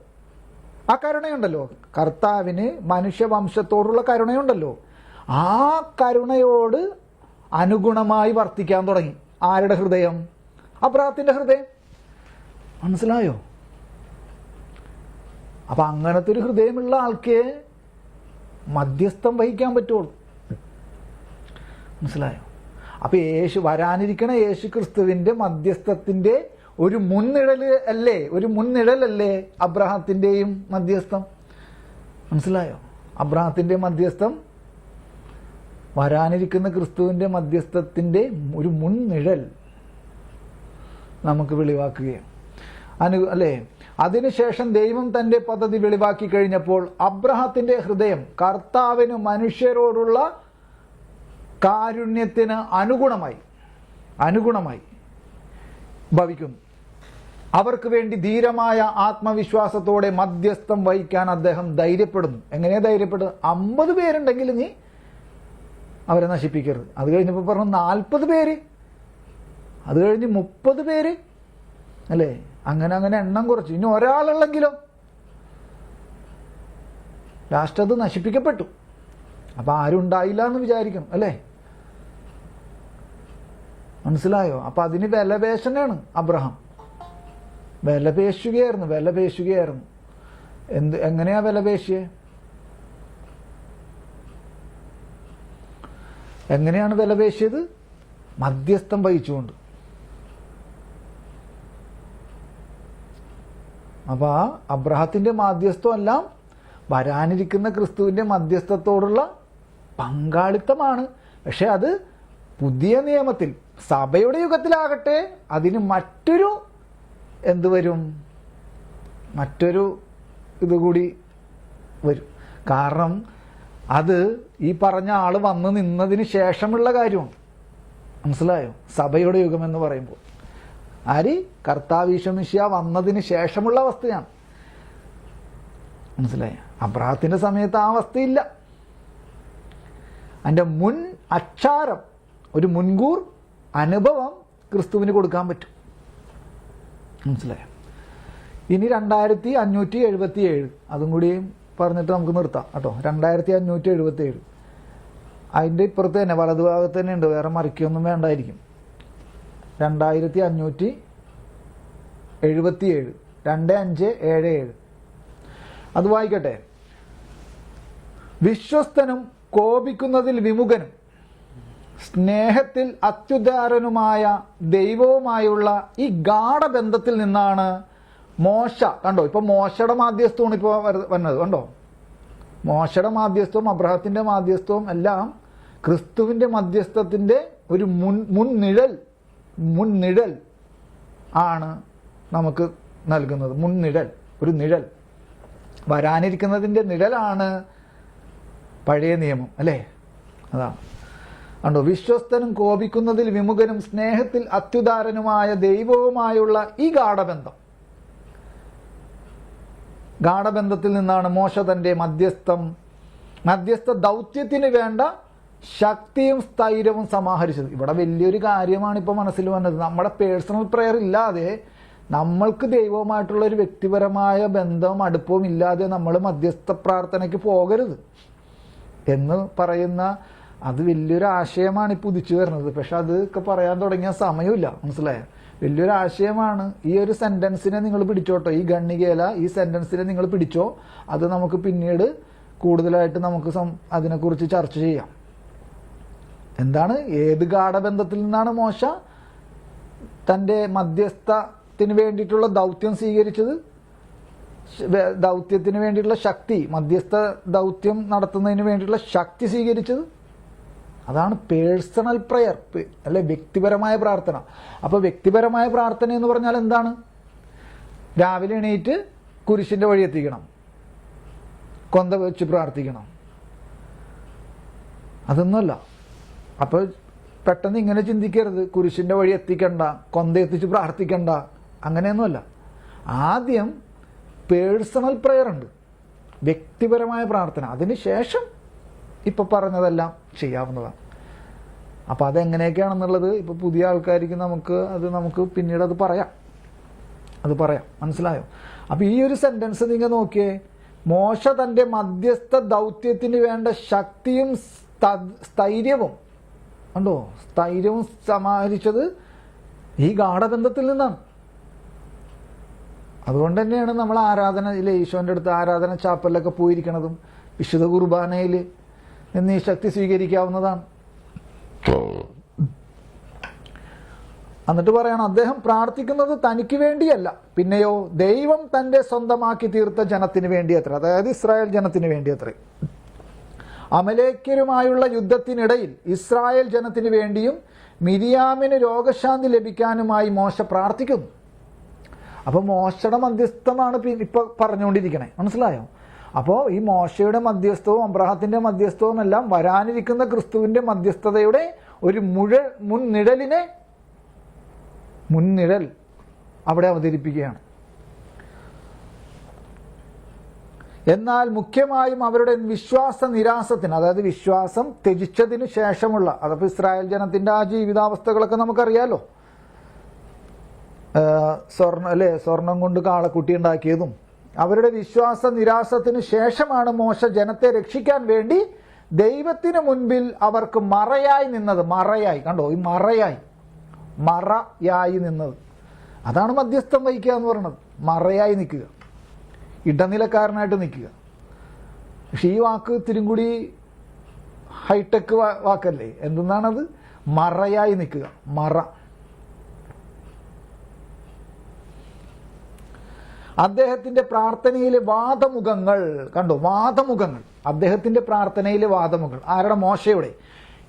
ആ കരുണയുണ്ടല്ലോ, കർത്താവിന് മനുഷ്യവംശത്തോടുള്ള കരുണയുണ്ടല്ലോ, ആ കരുണയോട് അനുഗുണമായി വർത്തിക്കാൻ തുടങ്ങി. ആരുടെ ഹൃദയം? അബ്രഹാത്തിന്റെ ഹൃദയം. മനസ്സിലായോ? അപ്പൊ അങ്ങനത്തെ ഒരു ഹൃദയമുള്ള ആൾക്ക് മധ്യസ്ഥം വഹിക്കാൻ പറ്റുള്ളൂ. മനസ്സിലായോ? അപ്പൊ വരാനിരിക്കണ യേശു ക്രിസ്തുവിന്റെ മധ്യസ്ഥത്തിന്റെ ഒരു മുൻനിഴലല്ലേ അബ്രഹാത്തിന്റെയും മധ്യസ്ഥം. മനസ്സിലായോ? അബ്രഹാത്തിന്റെ മധ്യസ്ഥം വരാനിരിക്കുന്ന ക്രിസ്തുവിന്റെ മധ്യസ്ഥത്തിന്റെ ഒരു മുൻനിഴൽ നമുക്ക് വെളിവാക്കുകയാണ് അല്ലേ. അതിനുശേഷം ദൈവം തന്റെ പദ്ധതി വെളിവാക്കി കഴിഞ്ഞപ്പോൾ അബ്രഹാത്തിന്റെ ഹൃദയം കർത്താവിന് മനുഷ്യരോടുള്ള കാരുണ്യത്തിന് അനുഗുണമായി ഭവിക്കുന്നു. അവർക്ക് വേണ്ടി ധീരമായ ആത്മവിശ്വാസത്തോടെ മധ്യസ്ഥം വഹിക്കാൻ അദ്ദേഹം ധൈര്യപ്പെടുന്നു. എങ്ങനെയാ ധൈര്യപ്പെടുന്നത്? 50 പേരുണ്ടെങ്കിൽ നീ അവരെ നശിപ്പിക്കരുത്. അത് കഴിഞ്ഞപ്പോൾ പറഞ്ഞു 40 പേര്, അത് കഴിഞ്ഞ് 30 പേര് അല്ലേ, അങ്ങനെ എണ്ണം കുറച്ചു. ഇനി ഒരാളുള്ളെങ്കിലോ? ലാസ്റ്റ് അത് നശിപ്പിക്കപ്പെട്ടു. അപ്പൊ ആരും ഉണ്ടായില്ല എന്ന് വിചാരിക്കണം അല്ലേ. മനസ്സിലായോ? അപ്പൊ അതിന് വിലപേശനാണ് അബ്രഹാം. വിലപേശുകയായിരുന്നു. എങ്ങനെയാ വിലപേശിയേ? എങ്ങനെയാണ് വിലപേശിയത്? മധ്യസ്ഥം വഹിച്ചുകൊണ്ട്. അപ്പൊ ആ അബ്രഹാത്തിന്റെ മാധ്യസ്ഥം എല്ലാം വരാനിരിക്കുന്ന ക്രിസ്തുവിന്റെ മധ്യസ്ഥത്തോടുള്ള പങ്കാളിത്തമാണ്. പക്ഷെ അത് പുതിയ നിയമത്തിൽ സഭയുടെ യുഗത്തിലാകട്ടെ അതിന് മറ്റൊരു ഇതുകൂടി വരും. കാരണം അത് ഈ പറഞ്ഞ ആള് വന്ന് നിന്നതിന് ശേഷമുള്ള കാര്യമാണ്. മനസ്സിലായോ? സഭയുടെ യുഗം എന്ന് പറയുമ്പോൾ കർത്താവ് ഈശോ വന്നതിന് ശേഷമുള്ള അവസ്ഥയാണ്. മനസ്സിലായോ? അബ്രഹാത്തിന്റെ സമയത്ത് ആ അവസ്ഥയില്ല. അതിന്റെ മുൻ അച്ചാരം, ഒരു മുൻകൂർ അനുഭവം ക്രിസ്തുവിന് കൊടുക്കാൻ പറ്റും. മനസ്സിലായോ? ഇനി 2577 അതും കൂടി പറഞ്ഞിട്ട് നമുക്ക് നിർത്താം കേട്ടോ. 2577 അതിന്റെ ഇപ്പുറത്ത് തന്നെ വലതുഭാഗത്ത് തന്നെ ഉണ്ട്, വേറെ മറിക്കൊന്നും വേണ്ടായിരിക്കും. 2577 2577 അത് വായിക്കട്ടെ. വിശ്വസ്തനും കോപിക്കുന്നതിൽ വിമുഖനും സ്നേഹത്തിൽ അത്യുദാരനുമായ ദൈവവുമായുള്ള ഈ ഗാഢബന്ധത്തിൽ നിന്നാണ് മോശ, കണ്ടോ ഇപ്പൊ മോശയുടെ മാധ്യസ്ഥവും ഇപ്പൊ വന്നത് കണ്ടോ. മോശയുടെ മാധ്യസ്ഥവും അബ്രഹാത്തിന്റെ മാധ്യസ്ഥവും എല്ലാം ക്രിസ്തുവിന്റെ മധ്യസ്ഥത്തിന്റെ ഒരു മുൻനിഴൽ ആണ് നമുക്ക് നൽകുന്നത്. ഒരു നിഴൽ, വരാനിരിക്കുന്നതിന്റെ നിഴലാണ് പഴയ നിയമം അല്ലേ. അതാണ് കണ്ടോ. വിശ്വസ്തനും കോപിക്കുന്നതിൽ വിമുഖനും സ്നേഹത്തിൽ അത്യുദാരനുമായ ദൈവവുമായുള്ള ഈ ഗാഢബന്ധത്തിൽ നിന്നാണ് മോശ തന്റെ മധ്യസ്ഥ ദൗത്യത്തിന് വേണ്ട ശക്തിയും സ്ഥൈര്യവും സമാഹരിച്ചത്. ഇവിടെ വലിയൊരു കാര്യമാണ് ഇപ്പൊ മനസ്സിൽ വന്നത്. നമ്മുടെ പേഴ്സണൽ പ്രെയർ ഇല്ലാതെ, നമ്മൾക്ക് ദൈവവുമായിട്ടുള്ള ഒരു വ്യക്തിപരമായ ബന്ധവും അടുപ്പവും ഇല്ലാതെ നമ്മൾ മധ്യസ്ഥ പ്രാർത്ഥനയ്ക്ക് പോകരുത്. എന്ന് പറയുന്ന അത് വലിയൊരു ആശയമാണ് ഇപ്പോൾ ഉദിച്ചു വരുന്നത്. പക്ഷെ അതൊക്കെ പറയാൻ തുടങ്ങിയ സമയമില്ല. മനസ്സിലായോ? വലിയൊരു ആശയമാണ്. ഈ ഒരു സെന്റൻസിനെ നിങ്ങൾ പിടിച്ചോട്ടോ, ഈ ഗണ്ണികേല ഈ സെന്റൻസിനെ നിങ്ങൾ പിടിച്ചോ. അത് നമുക്ക് പിന്നീട് കൂടുതലായിട്ട് നമുക്ക് അതിനെക്കുറിച്ച് ചർച്ച ചെയ്യാം. എന്താണ്, ഏത് ഗാഢബന്ധത്തിൽ നിന്നാണ് മോശ തൻ്റെ മധ്യസ്ഥത്തിന് വേണ്ടിയിട്ടുള്ള ദൗത്യം സ്വീകരിച്ചത്? ദൗത്യത്തിന് വേണ്ടിയിട്ടുള്ള ശക്തി, മധ്യസ്ഥ ദൗത്യം നടത്തുന്നതിന് വേണ്ടിയിട്ടുള്ള ശക്തി സ്വീകരിച്ചത് അതാണ് പേഴ്സണൽ പ്രയർ, അല്ലെ, വ്യക്തിപരമായ പ്രാർത്ഥന. അപ്പൊ വ്യക്തിപരമായ പ്രാർത്ഥന എന്ന് പറഞ്ഞാൽ എന്താണ്? രാവിലെ എണീറ്റ് കുരിശിന്റെ വഴി എത്തിക്കണം, കൊന്ത വെച്ച് പ്രാർത്ഥിക്കണം, അതൊന്നുമല്ല. അപ്പൊ പെട്ടെന്ന് ഇങ്ങനെ ചിന്തിക്കരുത്, കുരിശിന്റെ വഴി എത്തിക്കണ്ട, കൊന്ത എത്തിച്ച് പ്രാർത്ഥിക്കണ്ട, അങ്ങനെയൊന്നുമല്ല. ആദ്യം പേഴ്സണൽ പ്രയർ ഉണ്ട്, വ്യക്തിപരമായ പ്രാർത്ഥന. അതിനുശേഷം ഇപ്പൊ പറഞ്ഞതെല്ലാം ചെയ്യാവുന്നതാണ്. അപ്പൊ അതെങ്ങനെയൊക്കെയാണെന്നുള്ളത് ഇപ്പൊ പുതിയ ആൾക്കാർക്ക് നമുക്ക് പിന്നീട് അത് പറയാം. മനസ്സിലായോ? അപ്പൊ ഈ ഒരു സെന്റൻസ് നിങ്ങൾ നോക്കിയേ. മോശ തന്റെ മധ്യസ്ഥ ദൗത്യത്തിന് വേണ്ട ശക്തിയും സ്ഥൈര്യവും ഉണ്ടോ, സ്ഥൈര്യവും സമാഹരിച്ചത് ഈ ഗാഢബന്ധത്തിൽ നിന്നാണ്. അതുകൊണ്ട് തന്നെയാണ് നമ്മൾ ആരാധനയിലെ ഈശോന്റെ അടുത്ത് ആരാധന ചാപ്പലിലൊക്കെ പോയിരിക്കണതും വിശുദ്ധ കുർബാനയിൽ നിന്ന് ഈ ശക്തി സ്വീകരിക്കാവുന്നതാണ്. എന്നിട്ട് പറയണം, അദ്ദേഹം പ്രാർത്ഥിക്കുന്നത് തനിക്ക് വേണ്ടിയല്ല, പിന്നെയോ ദൈവം തന്റെ സ്വന്തമാക്കി തീർത്ത ജനത്തിന് വേണ്ടിയത്ര, അതായത് ഇസ്രായേൽ ജനത്തിന് വേണ്ടിയത്രേ. അമലേക്യരുമായുള്ള യുദ്ധത്തിനിടയിൽ ഇസ്രായേൽ ജനത്തിന് വേണ്ടിയും മിരിയാമിന് രോഗശാന്തി ലഭിക്കാനുമായി മോശ പ്രാർത്ഥിക്കുന്നു. അപ്പൊ മോശയുടെ മധ്യസ്ഥമാണ് ഇപ്പൊ പറഞ്ഞുകൊണ്ടിരിക്കണേ. മനസ്സിലായോ? അപ്പോൾ ഈ മോശയുടെ മധ്യസ്ഥവും അബ്രഹാത്തിന്റെ മധ്യസ്ഥവും എല്ലാം വരാനിരിക്കുന്ന ക്രിസ്തുവിന്റെ മധ്യസ്ഥതയുടെ ഒരു മുൻനിഴൽ അവിടെ അവതരിപ്പിക്കുകയാണ്. എന്നാൽ മുഖ്യമായും അവരുടെ വിശ്വാസ നിരാസത്തിന്, അതായത് വിശ്വാസം ത്യജിച്ചതിന് ശേഷമുള്ള, അതപ്പോൾ ഇസ്രായേൽ ജനത്തിന്റെ ആ ജീവിതാവസ്ഥകളൊക്കെ നമുക്കറിയാലോ. സ്വർണം കൊണ്ട് കാളക്കുട്ടി ഉണ്ടാക്കിയതും, അവരുടെ വിശ്വാസ നിരാസത്തിന് ശേഷമാണ് മോശ ജനത്തെ രക്ഷിക്കാൻ വേണ്ടി ദൈവത്തിന് മുൻപിൽ അവർക്ക് മറയായി നിന്നത്. കണ്ടോ, ഈ മറയായി നിന്നത്, അതാണ് മധ്യസ്ഥം വഹിക്കുക എന്ന് പറയുന്നത്. മറയായി നിൽക്കുക, ഇടനിലക്കാരനായിട്ട് നിൽക്കുക. പക്ഷെ ഈ വാക്ക് ഇത്തിരി കൂടി ഹൈടെക് വാക്കല്ലേ? എന്തെന്നാണത്? മറയായി നിൽക്കുക, മറ. അദ്ദേഹത്തിന്റെ പ്രാർത്ഥനയിലെ വാദമുഖങ്ങൾ കണ്ടോ, അദ്ദേഹത്തിന്റെ പ്രാർത്ഥനയിലെ വാദമുഖങ്ങൾ ആരുടെ? മോശയുടെ.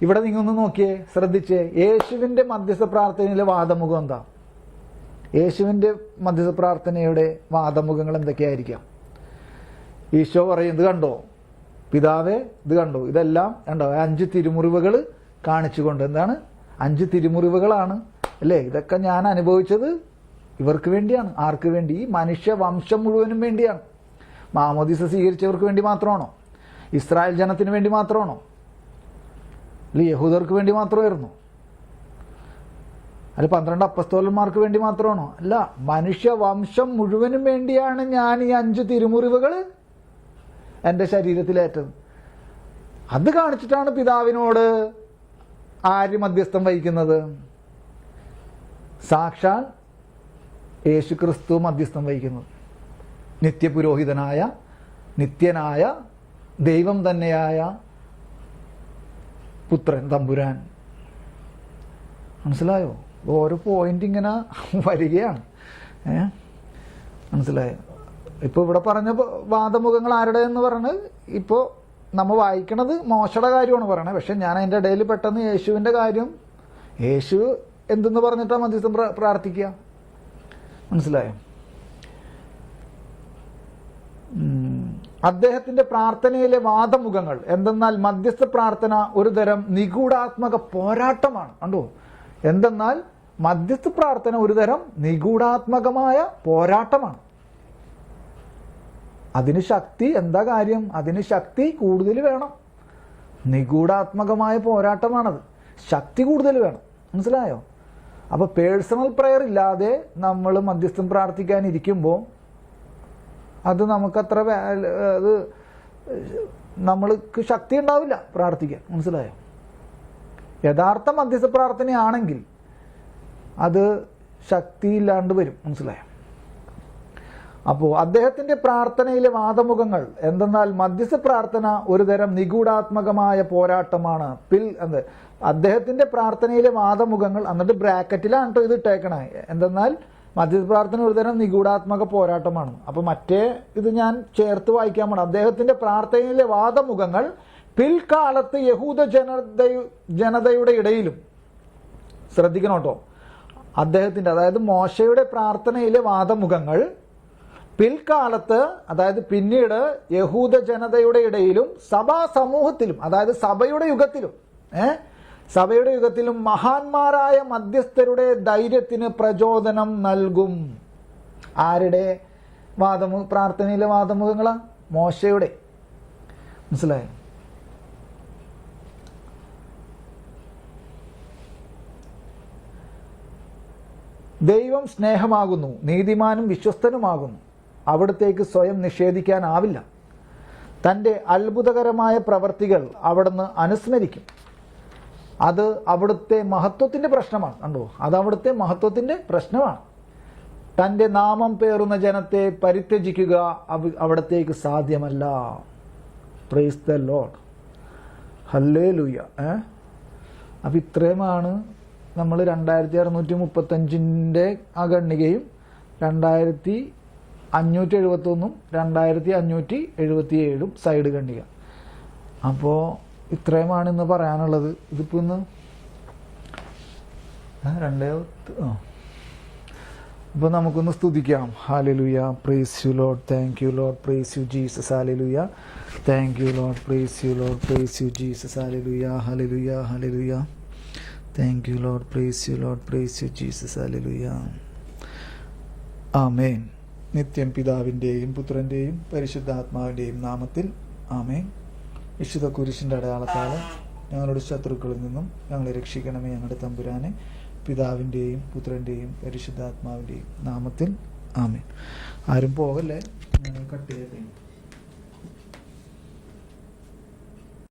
ഇവിടെ നിങ്ങൊന്ന് നോക്കിയേ, ശ്രദ്ധിച്ചേ. യേശുവിന്റെ മധ്യസ്ഥ പ്രാർത്ഥനയിലെ വാദമുഖം എന്താ? യേശുവിന്റെ മധ്യസ്ഥ പ്രാർത്ഥനയുടെ വാദമുഖങ്ങൾ എന്തൊക്കെയായിരിക്കാം? ഈശോ പറയും, ഇത് കണ്ടോ പിതാവേ, ഇത് കണ്ടോ, ഇതെല്ലാം കണ്ടോ 5 തിരുമുറിവുകൾ കാണിച്ചുകൊണ്ട്. എന്താണ് 5 തിരുമുറിവുകളാണ് അല്ലേ? ഇതൊക്കെ ഞാൻ അനുഭവിച്ചത് ഇവർക്ക് വേണ്ടിയാണ്. ആർക്ക് വേണ്ടി? ഈ മനുഷ്യ വംശം മുഴുവനും വേണ്ടിയാണ്. മാമോദീസ സ്വീകരിച്ചവർക്ക് വേണ്ടി മാത്രമാണോ? ഇസ്രായേൽ ജനത്തിന് വേണ്ടി മാത്രമാണോ? അല്ലെ യഹൂദർക്ക് വേണ്ടി മാത്രമായിരുന്നു? അല്ല 12 അപ്പസ്തോലന്മാർക്ക് വേണ്ടി മാത്രമാണോ? അല്ല, മനുഷ്യ വംശം മുഴുവനും വേണ്ടിയാണ് ഞാൻ ഈ 5 തിരുമുറിവുകൾ എൻ്റെ ശരീരത്തിലേറ്റത്. അത് കാണിച്ചിട്ടാണ് പിതാവിനോട് ആര് മധ്യസ്ഥം വഹിക്കുന്നത്? സാക്ഷാൽ യേശു ക്രിസ്തു മധ്യസ്ഥം വഹിക്കുന്നത്. നിത്യപുരോഹിതനായ, നിത്യനായ, ദൈവം തന്നെയായ പുത്രൻ തമ്പുരാൻ. മനസ്സിലായോ? ഓരോ പോയിന്റ് ഇങ്ങനെ വരികയാണ്. മനസ്സിലായോ? ഇപ്പൊ ഇവിടെ പറഞ്ഞ വാദമുഖങ്ങൾ ആരുടെ എന്ന് പറഞ്ഞത് ഇപ്പോൾ നമ്മൾ വായിക്കണത് മോശയുടെ കാര്യമാണ് പറയണത്. പക്ഷെ ഞാൻ അതിൻ്റെ ഇടയിൽ പെട്ടെന്ന് യേശുവിൻ്റെ കാര്യം, യേശു എന്തെന്ന് പറഞ്ഞിട്ടാണ് മധ്യസ്ഥം പ്രാർത്ഥിക്കുക? മനസ്സിലായോ? അദ്ദേഹത്തിന്റെ പ്രാർത്ഥനയിലെ വാദമുഖങ്ങൾ എന്തെന്നാൽ മധ്യസ്ഥ പ്രാർത്ഥന ഒരു തരം നിഗൂഢാത്മക പോരാട്ടമാണ്. കണ്ടോ? എന്തെന്നാൽ മധ്യസ്ഥ പ്രാർത്ഥന ഒരു തരം നിഗൂഢാത്മകമായ പോരാട്ടമാണ്. അതിന് ശക്തി, എന്താ കാര്യം? അതിന് ശക്തി കൂടുതൽ വേണം. നിഗൂഢാത്മകമായ പോരാട്ടമാണത്, ശക്തി കൂടുതൽ വേണം. മനസ്സിലായോ? അപ്പൊ പേഴ്സണൽ പ്രയർ ഇല്ലാതെ നമ്മൾ മധ്യസ്ഥം പ്രാർത്ഥിക്കാനിരിക്കുമ്പോൾ അത് നമുക്കത്ര അത് നമ്മൾക്ക് ശക്തി ഉണ്ടാവില്ല പ്രാർത്ഥിക്കാൻ. മനസ്സിലായോ? യഥാർത്ഥ മധ്യസ്ഥ പ്രാർത്ഥനയാണെങ്കിൽ അത് ശക്തിയില്ലാണ്ട് വരും. മനസ്സിലായോ? അപ്പോൾ അദ്ദേഹത്തിന്റെ പ്രാർത്ഥനയിലെ വാദമുഖങ്ങൾ എന്തെന്നാൽ മധ്യസ്ഥ പ്രാർത്ഥന ഒരു തരം നിഗൂഢാത്മകമായ പോരാട്ടമാണ്. അദ്ദേഹത്തിന്റെ പ്രാർത്ഥനയിലെ വാദമുഖങ്ങൾ, എന്നിട്ട് ബ്രാക്കറ്റിലാണ് കേട്ടോ ഇത് ഇട്ടേക്കണേ, എന്തെന്നാൽ മധ്യസ്ഥ പ്രാർത്ഥന ഒരു തരം നിഗൂഢാത്മക പോരാട്ടമാണ്. അപ്പൊ മറ്റേ ഇത് ഞാൻ ചേർത്ത് വായിക്കാൻ പോണം. അദ്ദേഹത്തിന്റെ പ്രാർത്ഥനയിലെ വാദമുഖങ്ങൾ പിൽക്കാലത്ത് യഹൂദ ജനതയുടെ ഇടയിലും, ശ്രദ്ധിക്കണം കേട്ടോ, അദ്ദേഹത്തിന്റെ അതായത് മോശയുടെ പ്രാർത്ഥനയിലെ വാദമുഖങ്ങൾ പിൽക്കാലത്ത്, അതായത് പിന്നീട് യഹൂദ ജനതയുടെ ഇടയിലും സഭാ സമൂഹത്തിലും, അതായത് സഭയുടെ യുഗത്തിലും മഹാന്മാരായ മധ്യസ്ഥരുടെ ധൈര്യത്തിന് പ്രചോദനം നൽകും. ആരുടെ പ്രാർത്ഥനയിലെ വാദമുഖങ്ങളാ? മോശയുടെ. മനസ്സിലായോ? ദൈവം സ്നേഹമാകുന്നു, നീതിമാനും വിശ്വസ്തനുമാകുന്നു. അവിടത്തേക്ക് സ്വയം നിഷേധിക്കാനാവില്ല. തൻ്റെ അത്ഭുതകരമായ പ്രവർത്തികൾ അവിടുന്ന് അനുസ്മരിക്കും. അത് അവിടുത്തെ മഹത്വത്തിന്റെ പ്രശ്നമാണ്. കണ്ടോ? അത് അവിടുത്തെ മഹത്വത്തിന്റെ പ്രശ്നമാണ്. തൻ്റെ നാമം പേറുന്ന ജനത്തെ പരിത്യജിക്കുക അവിടത്തേക്ക് സാധ്യമല്ല. Praise the Lord. ഹല്ലേലൂയ. അപ്പം ഇത്രയുമാണ് നമ്മൾ 2635 ആ ഖണ്ഡികയും 2571 2577 സൈഡ് ഖണ്ഡിക. അപ്പോൾ ഇത്രയുമാണ് ഇന്ന് പറയാനുള്ളത്. ഇതിപ്പോൾ ഇന്ന് അപ്പോൾ നമുക്കൊന്ന് സ്തുതിക്കാം. Hallelujah. Praise you Lord. Thank you Lord. Praise you Jesus. Hallelujah. Thank you Lord. Praise you Lord. Praise you Jesus. Hallelujah. Hallelujah. Hallelujah. Thank you Lord. Praise you Lord. Praise you Jesus. Hallelujah. Amen. നിത്യം പിതാവിൻ്റെയും പുത്രൻ്റെയും പരിശുദ്ധാത്മാവിൻ്റെയും നാമത്തിൽ ആമേൻ. വിശുദ്ധ കുരിശിൻ്റെ അടയാളത്താൽ ഞങ്ങളുടെ ശത്രുക്കളിൽ നിന്നും ഞങ്ങളെ രക്ഷിക്കണമേ ഞങ്ങളുടെ തമ്പുരാനെ. പിതാവിൻ്റെയും പുത്രൻ്റെയും പരിശുദ്ധാത്മാവിൻ്റെയും നാമത്തിൽ ആമേൻ. ആരും പോകല്ലേ, കട്ട് ചെയ്തേ.